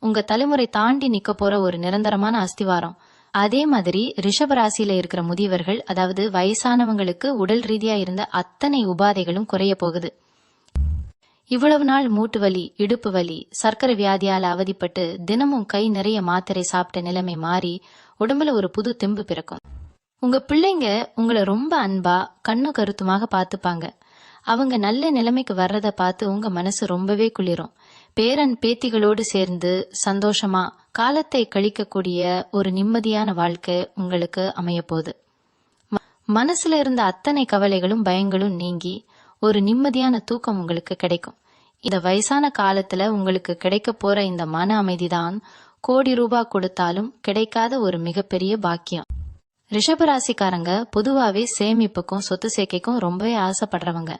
உங்க தலைமுறை தாண்டி நிக்க போற ஒரு நிரந்தரமான அஸ்திவாரம். அதே மாதிரி ரிஷபராசியில இருக்கிற முதியவர்கள், அதாவது வயசானவங்களுக்கு உடல் ரீதியா இருந்த அத்தனை உபாதைகளும் குறைய போகுது. இவ்வளவு நாள் மூட்டு வலி, இடுப்பு வலி, சர்க்கரை வியாதியால அவதிப்பட்டு தினமும் கை நிறைய மாத்திரை சாப்பிட்ட நிலைமை மாறி உடம்புல ஒரு புது தெம்பு பிறக்கும். உங்க பிள்ளைங்க உங்களை ரொம்ப அன்பா கண்ணு கருத்துமாக பார்த்துப்பாங்க. அவங்க நல்ல நிலைமைக்கு வர்றத பார்த்து உங்க மனசு ரொம்பவே குளிரும். பேரன் பேத்திகளோடு சேர்ந்து சந்தோஷமா காலத்தை கழிக்கக்கூடிய ஒரு நிம்மதியான வாழ்க்கை உங்களுக்கு அமைய போகுது. மனசுல இருந்த அத்தனை கவலைகளும் பயங்களும் நீங்கி ஒரு நிம்மதியான தூக்கம் உங்களுக்கு கிடைக்கும். இந்த வயசான காலத்துல உங்களுக்கு கிடைக்க போற இந்த மன அமைதிதான் கோடி ரூபாய் கொடுத்தாலும் கிடைக்காத ஒரு மிகப்பெரிய பாக்கியம். ரிஷபராசிக்காரங்க பொதுவாவே சேமிப்புக்கும் சொத்து சேர்க்கைக்கும் ரொம்பவே ஆசைப்படுறவங்க.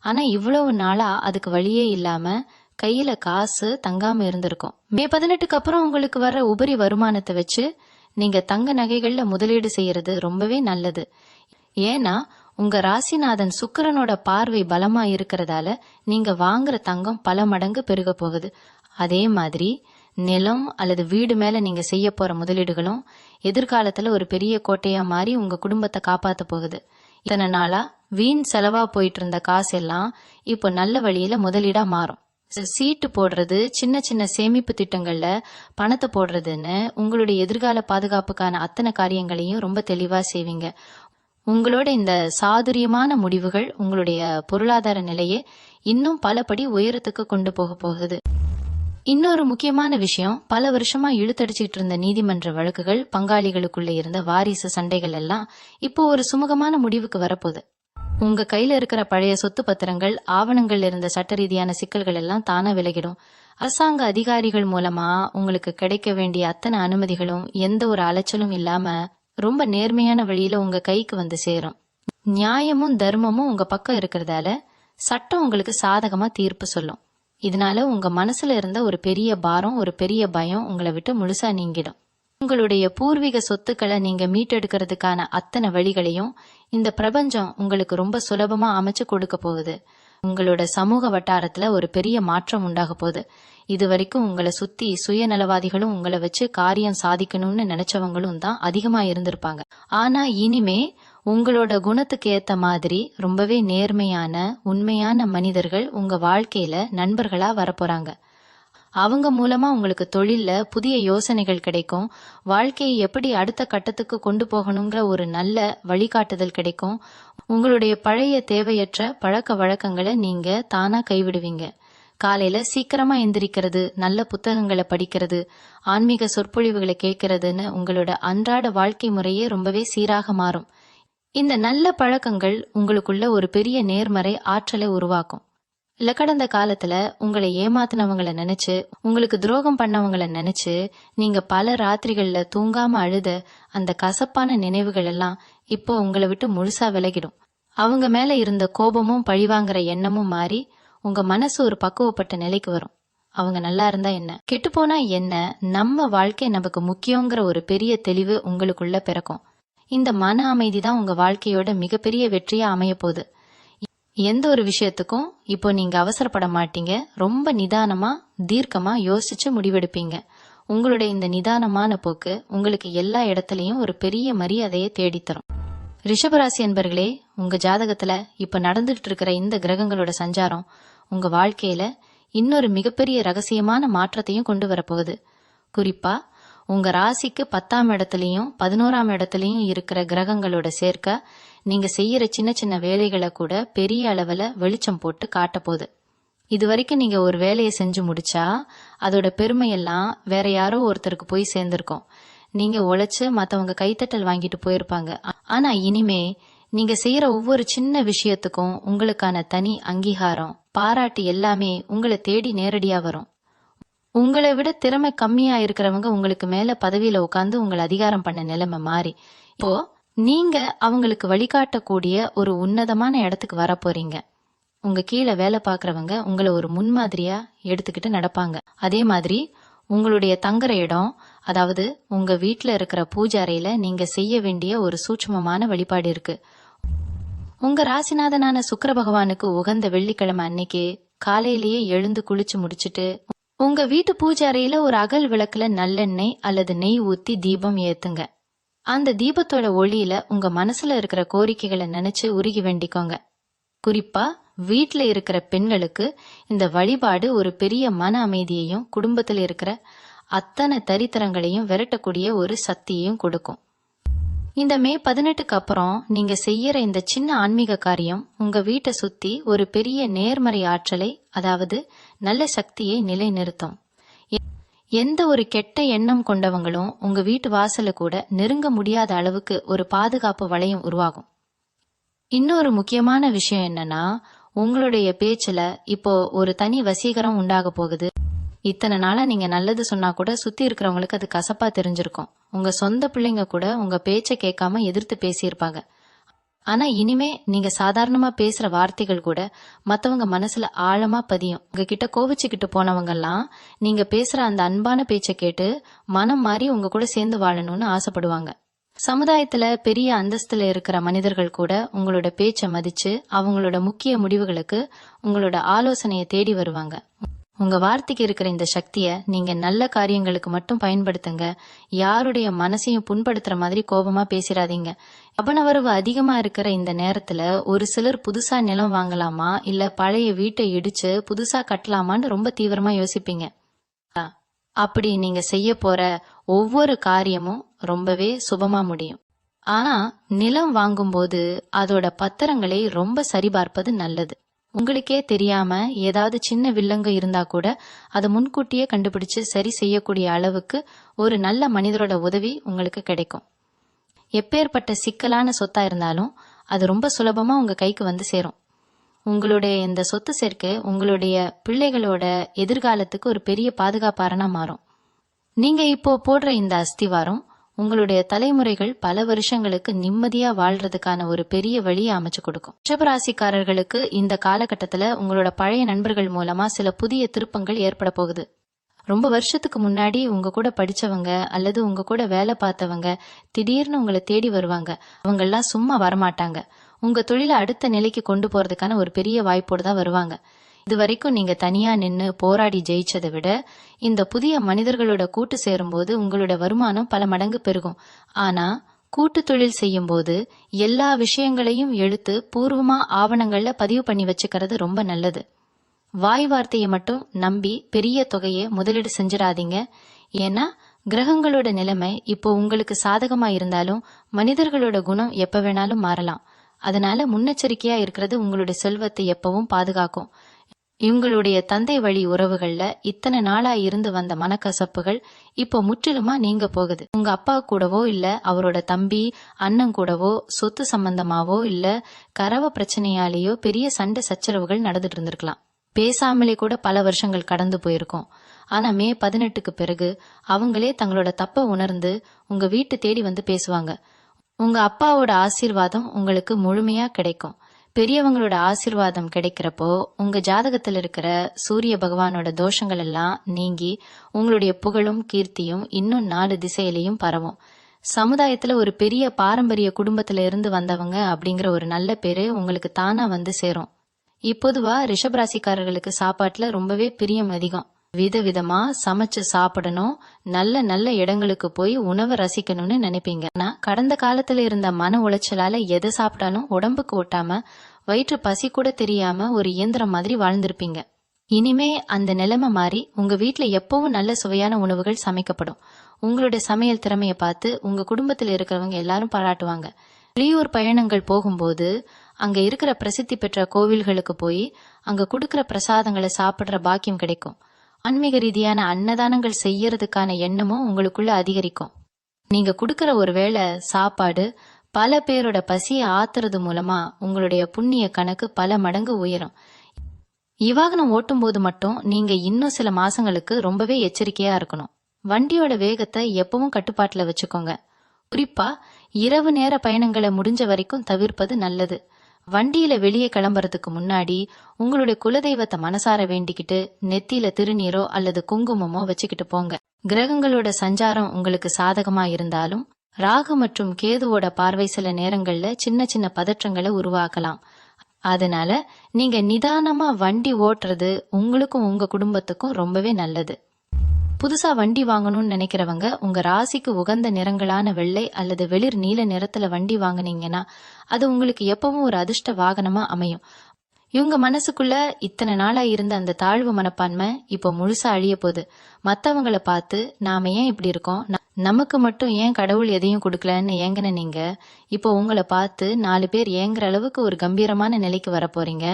ஆனா இவ்வளவு நாளா அதுக்கு வழியே இல்லாம கையில காசு தங்காம இருந்திருக்கும். மே 18க்கு அப்புறம் உங்களுக்கு வர்ற உபரி வருமானத்தை வச்சு நீங்க தங்க நகைகள்ல முதலீடு செய்யறது ரொம்பவே நல்லது. ஏன்னா உங்க ராசிநாதன் சுக்கிரனோட பார்வை பலமா இருக்கிறதால நீங்க வாங்குற தங்கம் பல மடங்கு பெருக போகுது. அதே மாதிரி நிலம் அல்லது வீடு மேல நீங்க செய்ய போற முதலீடுகளும் எதிர்காலத்துல ஒரு பெரிய கோட்டையா மாறி உங்க குடும்பத்தை காப்பாத்த போகுது. இத்தனை நாளா வீண் செலவா போயிட்டு இருந்த காசு எல்லாம் இப்போ நல்ல வழியில முதலீடா மாறும். சீட்டு போடுறது, சின்ன சின்ன சேமிப்பு திட்டங்கள்ல பணத்தை போடுறதுன்னு உங்களுடைய எதிர்கால பாதுகாப்புக்கான அத்தனை காரியங்களையும் ரொம்ப தெளிவா செய்வீங்க. உங்களோட இந்த சாதுரியமான முடிவுகள் உங்களுடைய பொருளாதார நிலையை இன்னும் பலபடி உயரத்துக்கு கொண்டு போக போகுது. இன்னொரு முக்கியமான விஷயம், பல வருஷமா இழுத்தடிச்சிட்டு இருந்த நீதிமன்ற வழக்குகள், பங்காளிகளுக்குள்ள இருந்த வாரிசு சண்டைகள் எல்லாம் இப்போ ஒரு சுமூகமான முடிவுக்கு வரப்போகுது. உங்க கையில இருக்கிற பழைய சொத்து பத்திரங்கள், ஆவணங்கள்ல இருந்த சட்ட ரீதியான சிக்கல்கள் எல்லாம் தானா விலகிடும். அரசாங்க அதிகாரிகள் மூலமா உங்களுக்கு கிடைக்க வேண்டிய அத்தனை அனுமதிகளும் எந்த ஒரு அலைச்சலும் இல்லாம ரொம்ப நேர்மையான வழியில உங்க கைக்கு வந்து சேரும். நியாயமும் தர்மமும் உங்க பக்கம் இருக்கிறதால சட்டம் உங்களுக்கு சாதகமா தீர்ப்பு சொல்லும். இதனால உங்க மனசுல இருந்த ஒரு பெரிய பாரம், ஒரு பெரிய பயம் உங்களை விட்டு முழுசா நீங்கிடும். உங்களுடைய பூர்வீக சொத்துக்களை நீங்க மீட்டெடுக்கிறதுக்கான அத்தனை வழிகளையும் இந்த பிரபஞ்சம் உங்களுக்கு ரொம்ப சுலபமா அமைச்சு கொடுக்க போகுது. உங்களோட சமூக வட்டாரத்துல ஒரு பெரிய மாற்றம் உண்டாக போகுது. இது வரைக்கும் உங்களை சுத்தி சுயநலவாதிகளும் உங்களை வச்சு காரியம் சாதிக்கணும்னு நினைச்சவங்களும் தான் அதிகமா இருந்திருப்பாங்க. ஆனா இனிமே உங்களோட குணத்துக்கு ஏத்த மாதிரி ரொம்பவே நேர்மையான உண்மையான மனிதர்கள் உங்க வாழ்க்கையில நண்பர்களா வரப்போறாங்க. அவங்க மூலமா உங்களுக்கு தொழில்ல புதிய யோசனைகள் கிடைக்கும். வாழ்க்கையை எப்படி அடுத்த கட்டத்துக்கு கொண்டு போகணுங்கிற ஒரு நல்ல வழிகாட்டுதல் கிடைக்கும். உங்களுடைய பழைய தேவையற்ற பழக்க வழக்கங்களை நீங்க தானா கைவிடுவீங்க. காலையில சீக்கிரமா எந்திரிக்கிறது, நல்ல புத்தகங்களை படிக்கிறது, ஆன்மீக சொற்பொழிவுகளை கேட்கறதுன்னு உங்களோட அன்றாட வாழ்க்கை முறையே ரொம்பவே சீராக மாறும். இந்த நல்ல பழக்கங்கள் உங்களுக்குள்ள ஒரு பெரிய நேர்மறை ஆற்றலை உருவாக்கும். இல்ல கடந்த காலத்துல உங்களை ஏமாத்தினவங்களை நினைச்சு, உங்களுக்கு துரோகம் பண்ணவங்களை நினைச்சு நீங்க பல ராத்திரிகள்ல தூங்காம அழுத அந்த கசப்பான நினைவுகள் எல்லாம் இப்போ உங்களை விட்டு முழுசா விலகிடும். அவங்க மேல இருந்த கோபமும் பழிவாங்கிற எண்ணமும் மாறி உங்க மனசு ஒரு பக்குவப்பட்ட நிலைக்கு வரும். அவங்க நல்லா இருந்தா என்ன, கெட்டு போனா என்ன, நம்ம வாழ்க்கை நமக்கு முக்கியங்கிற ஒரு பெரிய தெளிவு உங்களுக்குள்ள பிறக்கும். இந்த மன அமைதி தான் உங்க வாழ்க்கையோட மிகப்பெரிய வெற்றியா அமைய போகுது. எந்த ஒரு விஷயத்துக்கும் இப்போ நீங்க அவசரப்பட மாட்டீங்க. ரொம்ப நிதானமா தீர்க்கமா யோசிச்சு முடிவெடுப்பீங்க. உங்களுடைய இந்த நிதானமான போக்கு உங்களுக்கு எல்லா இடத்துலயும் ஒரு பெரிய மரியாதையை தேடித்தரும். ரிஷபராசி என்பர்களே, உங்க ஜாதகத்துல இப்ப நடந்துட்டு இருக்கிற இந்த கிரகங்களோட சஞ்சாரம் உங்க வாழ்க்கையில இன்னொரு மிகப்பெரிய ரகசியமான மாற்றத்தையும் கொண்டு வரப்போகுது. குறிப்பா உங்க ராசிக்கு 10ஆம் இடத்துலயும் 11ஆம் இடத்துலயும் இருக்கிற கிரகங்களோட சேர்க்க நீங்க செய்யற சின்ன சின்ன வேலைகளை கூட பெரிய அளவுல வெளிச்சம் போட்டு காட்ட போகுது. இது வரைக்கும் நீங்க ஒரு வேலையை செஞ்சு முடிச்சா அதோட பெருமையெல்லாம் வேற யாரோ ஒருத்தருக்கு போய் சேர்ந்திருக்கும். நீங்க உழைச்சு மத்தவங்க கைத்தட்டல் வாங்கிட்டு போயிருப்பாங்க. ஆனா இனிமே நீங்க செய்யற ஒவ்வொரு சின்ன விஷயத்துக்கும் உங்களுக்கான தனி அங்கீகாரம், பாராட்டு எல்லாமே உங்களை தேடி நேரடியா வரும். உங்களை விட திறமை கம்மியா இருக்கிறவங்க உங்களுக்கு மேல பதவியில உட்கார்ந்து உங்களை அதிகாரம் பண்ண நிலைமை மாறி இப்போ நீங்க அவங்களுக்கு வழிகாட்டக்கூடிய ஒரு உன்னதமான இடத்துக்கு வர போறீங்க. உங்க கீழே வேலை பாக்குறவங்க உங்களை ஒரு முன்மாதிரியா எடுத்துக்கிட்டு நடப்பாங்க. அதே மாதிரி உங்களுடைய தங்குற இடம், அதாவது உங்க வீட்டுல இருக்கிற பூஜை அறையில நீங்க செய்ய வேண்டிய ஒரு சூட்சுமமான வழிபாடு இருக்கு. உங்க ராசிநாதனான சுக்கிர பகவானுக்கு உகந்த வெள்ளிக்கிழமை அன்னைக்கு காலையிலேயே எழுந்து குளிச்சு முடிச்சிட்டு உங்க வீட்டு பூஜை அறையில ஒரு அகல் விளக்குல நல்லெண்ணெய் அல்லது நெய் ஊத்தி தீபம் ஏத்துங்க. அந்த தீபத்தோட ஒளியில உங்க மனசுல இருக்கிற கோரிக்கைகளை நினைச்சு உருகி வேண்டிக்கோங்க. குறிப்பா வீட்டுல இருக்கிற பெண்களுக்கு இந்த வழிபாடு ஒரு பெரிய மன அமைதியையும் குடும்பத்தில் இருக்கிற அத்தனை தரித்திரங்களையும் விரட்டக்கூடிய ஒரு சக்தியையும் கொடுக்கும். இந்த மே 18க்கு அப்புறம் நீங்க செய்யற இந்த சின்ன ஆன்மீக காரியம் உங்க வீட்டை சுத்தி ஒரு பெரிய நேர்மறை ஆற்றலை, அதாவது நல்ல சக்தியை நிலைநிறுத்தும். எந்த ஒரு கெட்ட எண்ணம் கொண்டவங்களும் உங்க வீட்டு வாசல கூட நெருங்க முடியாத அளவுக்கு ஒரு பாதுகாப்பு வளையம் உருவாகும். இன்னொரு முக்கியமான விஷயம் என்னன்னா, உங்களுடைய பேச்சுல இப்போ ஒரு தனி வசீகரம் உண்டாக போகுது. இத்தனை நாளா நீங்க நல்லது சொன்னா கூட சுத்தி இருக்கிறவங்களுக்கு அது கசப்பா தெரிஞ்சிருக்கும். உங்க சொந்த பிள்ளைங்க கூட உங்க பேச்ச கேட்காம எதிர்த்து பேசியிருப்பாங்க. ஆனா இனிமே நீங்க சாதாரணமா பேசுற வார்த்தைகள் கூட மத்தவங்க மனசுல ஆழமா பதியும். உங்ககிட்ட கோவிச்சுக்கிட்டு போனவங்க எல்லாம் நீங்க பேசுற அந்த அன்பான பேச்ச கேட்டு மனம் மாறி உங்க கூட சேர்ந்து வாழணும்னு ஆசைப்படுவாங்க. சமுதாயத்துல பெரிய அந்தஸ்துல இருக்கிற மனிதர்கள் கூட உங்களோட பேச்ச மதிச்சு அவங்களோட முக்கிய முடிவுகளுக்கு உங்களோட ஆலோசனையை தேடி வருவாங்க. உங்க வார்த்தைக்கு இருக்கிற இந்த சக்திய நீங்க நல்ல காரியங்களுக்கு மட்டும் பயன்படுத்துங்க. யாருடைய மனசையும் புண்படுத்துற மாதிரி கோபமா பேசிடாதீங்க. அபனவரவு அதிகமா இருக்கிற இந்த நேரத்துல ஒரு சிலர் புதுசா நிலம் வாங்கலாமா இல்ல பழைய வீட்டை இடிச்சு புதுசா கட்டலாமான்னு ரொம்ப தீவிரமா யோசிப்பீங்க. அப்படி நீங்க செய்ய போற ஒவ்வொரு காரியமும் ரொம்பவே சுபமா முடியும். ஆனா நிலம் வாங்கும்போது அதோட பத்திரங்களை ரொம்ப சரிபார்ப்பது நல்லது. உங்களுக்கே தெரியாம ஏதாவது சின்ன வில்லங்க இருந்தா கூட அதை முன்கூட்டியே கண்டுபிடிச்சு சரி செய்யக்கூடிய அளவுக்கு ஒரு நல்ல மனிதரோட உதவி உங்களுக்கு கிடைக்கும். எப்பேற்பட்ட சிக்கலான சொத்தா இருந்தாலும் அது ரொம்ப சுலபமா உங்க கைக்கு வந்து சேரும். உங்களுடைய இந்த சொத்து சேர்க்கை உங்களுடைய பிள்ளைகளோட எதிர்காலத்துக்கு ஒரு பெரிய பாதுகாப்பாரனா மாறும். நீங்க இப்போ போடுற இந்த அஸ்திவாரம் உங்களுடைய தலைமுறைகள் பல வருஷங்களுக்கு நிம்மதியா வாழ்றதுக்கான ஒரு பெரிய வழியை அமைச்சு கொடுக்கும். ரிஷபராசிக்காரர்களுக்கு இந்த காலகட்டத்துல உங்களோட பழைய நண்பர்கள் மூலமா சில புதிய திருப்பங்கள் ஏற்பட போகுது. ரொம்ப வருஷத்துக்கு முன்னாடி உங்க கூட படிச்சவங்க அல்லது உங்க கூட வேலை பார்த்தவங்க திடீர்னு உங்களை தேடி வருவாங்க. அவங்க எல்லாம் சும்மா வரமாட்டாங்க. உங்க தொழிலை அடுத்த நிலைக்கு கொண்டு போறதுக்கான ஒரு பெரிய வாய்ப்போடு தான் வருவாங்க. இது வரைக்கும் நீங்க தனியா நின்னு போராடி ஜெயிச்சதை விட இந்த புதிய மனிதர்களோட கூட்டு சேரும்போது உங்களோட வருமானம் பல மடங்கு பெருகும். ஆனா கூட்டு தொழில் செய்யும் போது எல்லா விஷயங்களையும் எழுத்து பூர்வமா ஆவணங்கள்ல பதிவு பண்ணி வச்சுக்கிறது ரொம்ப நல்லது. வாய் வார்த்தையை மட்டும் நம்பி பெரிய தொகையை முதலீடு செஞ்சிடாதீங்க. ஏன்னா கிரகங்களோட நிலைமை இப்போ உங்களுக்கு சாதகமா இருந்தாலும் மனிதர்களோட குணம் எப்ப வேணாலும் மாறலாம். அதனால முன்னெச்சரிக்கையா இருக்கிறது உங்களுடைய செல்வத்தை எப்பவும் பாதுகாக்கும். இவங்களுடைய தந்தை வழி உறவுகள்ல இத்தனை நாளா இருந்து வந்த மனக்கசப்புகள் இப்போ முற்றிலுமா நீங்க போகுது. உங்க அப்பா கூடவோ இல்ல அவரோட தம்பி அண்ணன் கூடவோ சொத்து சம்பந்தமாவோ இல்ல கரவ பிரச்சனையாலேயோ பெரிய சண்டை சச்சரவுகள் நடந்துட்டு இருந்திருக்கலாம். பேசாமலே கூட பல வருஷங்கள் கடந்து போயிருக்கும். ஆனா மே 18க்கு பிறகு அவங்களே தங்களோட தப்ப உணர்ந்து உங்க வீட்டு தேடி வந்து பேசுவாங்க. உங்க அப்பாவோட ஆசீர்வாதம் உங்களுக்கு முழுமையா கிடைக்கும். பெரியவங்களோட ஆசீர்வாதம் கிடைக்கிறப்போ உங்க ஜாதகத்தில் இருக்கிற சூரிய பகவானோட தோஷங்கள் எல்லாம் நீங்கி உங்களுடைய புகழும் கீர்த்தியும் இன்னும் 4 திசையிலையும் பரவும். சமுதாயத்துல ஒரு பெரிய பாரம்பரிய குடும்பத்துல இருந்து வந்தவங்க அப்படிங்கிற ஒரு நல்ல பேரு உங்களுக்கு தானா வந்து சேரும். இப்போதுவா ரிஷபராசிக்காரர்களுக்கு சாப்பாட்டுல ரொம்பவே பிரியம் அதிகம். விதவிதமா சமைச்சு சாப்பிடணும், நல்ல நல்ல இடங்களுக்கு போய் உணவை ரசிக்கணும்னு நினைப்பீங்க. ஆனா கடந்த காலத்துல இருந்த மன உளைச்சலால எதை சாப்பிட்டாலும் உடம்புக்கு ஒட்டாம வயிற்று பசி கூட தெரியாம ஒரு இயந்திரம் மாதிரி வாழ்ந்திருப்பீங்க. இனிமே அந்த நிலைமை மாறி உங்க வீட்டுல எப்பவும் நல்ல சுவையான உணவுகள் சமைக்கப்படும். உங்களுடைய சமையல் திறமைய பார்த்து உங்க குடும்பத்துல இருக்கிறவங்க எல்லாரும் பாராட்டுவாங்க. வெளியூர் பயணங்கள் போகும்போது அங்க இருக்கிற பிரசித்தி பெற்ற கோவில்களுக்கு போய் அங்க கொடுக்கிற பிரசாதங்களை சாப்பிடுற பாக்கியம் கிடைக்கும். ஆன்மீக ரீதியான அன்னதானங்கள் செய்யறதுக்கான எண்ணமும் உங்களுக்குள்ள அதிகரிக்கும். நீங்க கொடுக்கற ஒரு வேளை சாப்பாடு பல பேரோட பசியை ஆத்துறது மூலமா உங்களுடைய புண்ணிய கணக்கு பல மடங்கு உயரும். இவாகனம் ஓட்டும் போது மட்டும் நீங்க இன்னும் சில மாசங்களுக்கு ரொம்பவே எச்சரிக்கையா இருக்கணும். வண்டியோட வேகத்தை எப்பவும் கட்டுப்பாட்டுல வச்சுக்கோங்க. குறிப்பா இரவு நேர பயணங்களை முடிஞ்ச வரைக்கும் தவிர்ப்பது நல்லது. வண்டியில வெளியே கிளம்புறதுக்கு முன்னாடி உங்களுடைய குலதெய்வத்தை மனசார வேண்டிக்கிட்டு நெத்தியில திருநீரோ அல்லது குங்குமமோ வச்சுக்கிட்டு போங்க. கிரகங்களோட சஞ்சாரம் உங்களுக்கு சாதகமா இருந்தாலும் ராகு மற்றும் கேதுவோட பார்வை சில நேரங்கள்ல சின்ன சின்ன பதற்றங்களை உருவாக்கலாம். அதனால நீங்க நிதானமா வண்டி ஓட்டுறது உங்களுக்கும் உங்க குடும்பத்துக்கும் ரொம்பவே நல்லது. புதுசா வண்டி வாங்கணும்னு நினைக்கிறவங்க உங்க ராசிக்கு உகந்த நிறங்களான வெள்ளை அல்லது வெளிர் நீல நிறத்துல வண்டி வாங்கினீங்கன்னா அது உங்களுக்கு எப்பவும் ஒரு அதிர்ஷ்ட வாகனமா அமையும். இவங்க மனசுக்குள்ள இத்தனை நாளா இருந்த அந்த தாழ்வு மனப்பான்மை இப்போ முழுசா அழிய போகுது. மத்தவங்கள பார்த்து நாம ஏன் இப்படி இருக்கோம், நமக்கு மட்டும் ஏன் கடவுள் எதையும் கொடுக்கலன்னு ஏங்கின நீங்க இப்போ உங்களை பார்த்து 4 பேர் ஏங்குற அளவுக்கு ஒரு கம்பீரமான நிலைக்கு வர போறீங்க.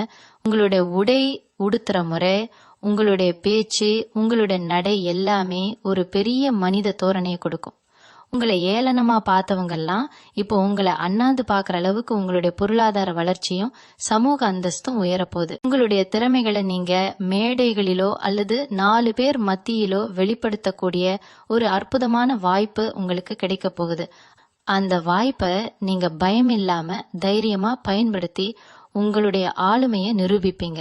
உங்களுடைய உடை உடுத்துற முறை, உங்களுடைய பேச்சு, உங்களுடைய நடை எல்லாமே ஒரு பெரிய மனித தோரணையை கொடுக்கும். உங்களை ஏளனமா பார்த்தவங்கெல்லாம் இப்போ உங்களை அண்ணாந்து பாக்குற அளவுக்கு உங்களுடைய பொருளாதார வளர்ச்சியும் சமூக அந்தஸ்தும் உயரப்போகுது. உங்களுடைய திறமைகளை நீங்க மேடைகளிலோ அல்லது 4 பேர் மத்தியிலோ வெளிப்படுத்தக்கூடிய ஒரு அற்புதமான வாய்ப்பு உங்களுக்கு கிடைக்க போகுது. அந்த வாய்ப்பை நீங்க பயம் இல்லாம தைரியமா பயன்படுத்தி உங்களுடைய ஆளுமையை நிரூபிப்பீங்க.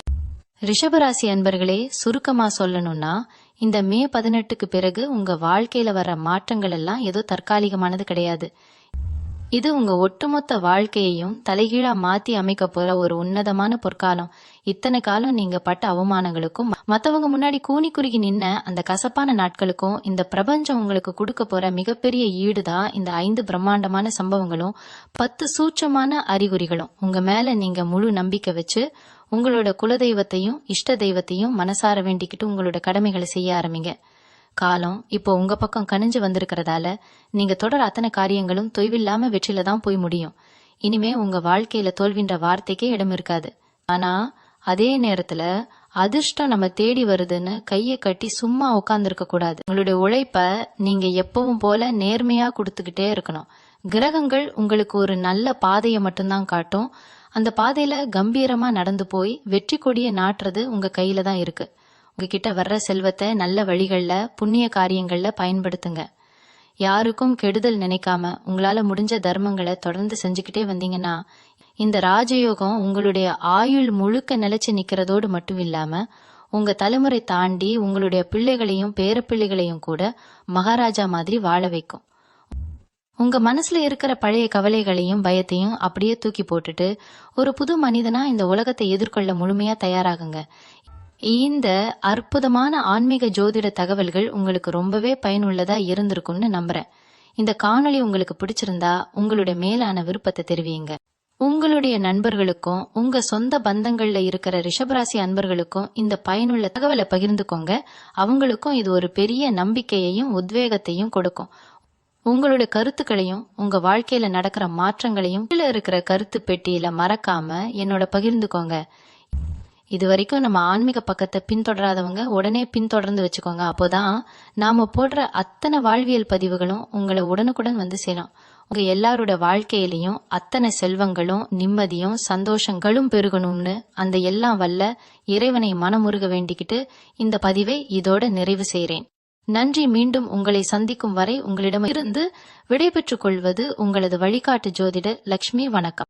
ரிஷபராசி அன்பர்களே, சுருக்கமா சொல்லணும்னா இந்த மே 18க்கு பிறகு உங்க வாழ்க்கையில வர மாற்றங்கள் எல்லாம் ஏதோ தற்காலிகமானது கிடையாது. இது உங்க ஒட்டுமொத்த வாழ்க்கையையும் தலைகீழா மாத்தி அமைக்க போற ஒரு உன்னதமான பொற்காலம். இத்தனை காலம் நீங்க பட்ட அவமானங்களுக்கும் மத்தவங்க முன்னாடி கூனி குறுகி நின்ன அந்த கசப்பான நாட்களுக்கும் இந்த பிரபஞ்சம் உங்களுக்கு கொடுக்க போற மிகப்பெரிய ஈடுதான் இந்த 5 பிரம்மாண்டமான சம்பவங்களும் 10 சூட்சமான அறிகுறிகளும். உங்க மேல நீங்க முழு நம்பிக்கை வச்சு உங்களோட குலதெய்வத்தையும் இஷ்ட தெய்வத்தையும் மனசார வேண்டிக்கிட்டு உங்களோட கடமைகளை செய்ய ஆரம்பிங்க. காலம் இப்போ உங்க பக்கம் கனிஞ்சு வந்திருக்கிறதால நீங்க தொடர் அத்தனை காரியங்களும் தொய்வில்லாம வெற்றில தான் போய் முடியும். இனிமே உங்க வாழ்க்கையில தோல்வின்ற வார்த்தைக்கே இடம் இருக்காது. ஆனா அதே நேரத்துல அதிர்ஷ்டம் நம்ம தேடி வருதுன்னு கையை கட்டி சும்மா உட்கார்ந்துருக்க கூடாது. உங்களுடைய உழைப்ப நீங்க எப்பவும் போல நேர்மையா கொடுத்துக்கிட்டே இருக்கணும். கிரகங்கள் உங்களுக்கு ஒரு நல்ல பாதையை மட்டும்தான் காட்டும். அந்த பாதையில கம்பீரமா நடந்து போய் வெற்றி கொடியை நாட்டுறது உங்க கையில தான் இருக்கு. உங்ககிட்ட வர்ற செல்வத்தை நல்ல வழிகள்ல புண்ணிய காரியங்கள்ல பயன்படுத்துங்க. யாருக்கும் கெடுதல் நினைக்காம உங்களால முடிஞ்ச தர்மங்களை தொடர்ந்து செஞ்சுக்கிட்டே வந்தீங்கன்னா இந்த ராஜயோகம் உங்களுடைய ஆயுள் முழுக்க நிலைச்சு நிக்கிறதோடு மட்டும் இல்லாம உங்க தலைமுறை தாண்டி உங்களுடைய பிள்ளைகளையும் பேரப்பிள்ளைகளையும் கூட மகாராஜா மாதிரி வாழ வைக்கும். உங்க மனசுல இருக்கிற பழைய கவலைகளையும் பயத்தையும் அப்படியே தூக்கி போட்டுட்டு ஒரு புது மனிதனா இந்த உலகத்தை எதிர்கொள்ள முழுமையா தயாராகுங்க. இந்த அற்புதமான ஆன்மீக ஜோதிட தகவல்கள் உங்களுக்கு ரொம்பவே பயனுள்ளதா இருந்திருக்கும்னு நம்புறேன். இந்த காணொளி உங்களுக்கு பிடிச்சிருந்தா உங்களுடைய மேலான விருப்பத்தை தெரிவிங்க. உங்களுடைய நண்பர்களுக்கும் உங்க சொந்த பந்தங்கள்ல இருக்கிற ரிஷபராசி அன்பர்களுக்கும் இந்த பயனுள்ள தகவலை பகிர்ந்துக்கோங்க. அவங்களுக்கும் இது ஒரு பெரிய நம்பிக்கையையும் உத்வேகத்தையும் கொடுக்கும். உங்களுடைய கருத்துக்களையும் உங்க வாழ்க்கையில நடக்கிற மாற்றங்களையும் கீழே இருக்கிற கருத்து பெட்டியில மறக்காம என்னோட பகிர்ந்துக்கோங்க. இது வரைக்கும் நம்ம ஆன்மீக பக்கத்தை பின்தொடராதவங்க உடனே பின்தொடர்ந்து வச்சுக்கோங்க. அப்போதான் நாம போடுற அத்தனை வாழ்வியல் பதிவுகளும் உங்களை உடனுக்குடன் வந்து சேரும். உங்க எல்லாரோட வாழ்க்கையிலையும் அத்தனை செல்வங்களும் நிம்மதியும் சந்தோஷங்களும் பெருகணும்னு அந்த எல்லாம் வல்ல இறைவனை மனமுருக வேண்டிக்கிட்டு இந்த பதிவை இதோட நிறைவு செய்றேன். நன்றி. மீண்டும் உங்களை சந்திக்கும் வரை உங்களிடமிருந்து விடைபெற்றுக் கொள்வது உங்களது வழிகாட்டு ஜோதிடர் லட்சுமி. வணக்கம்.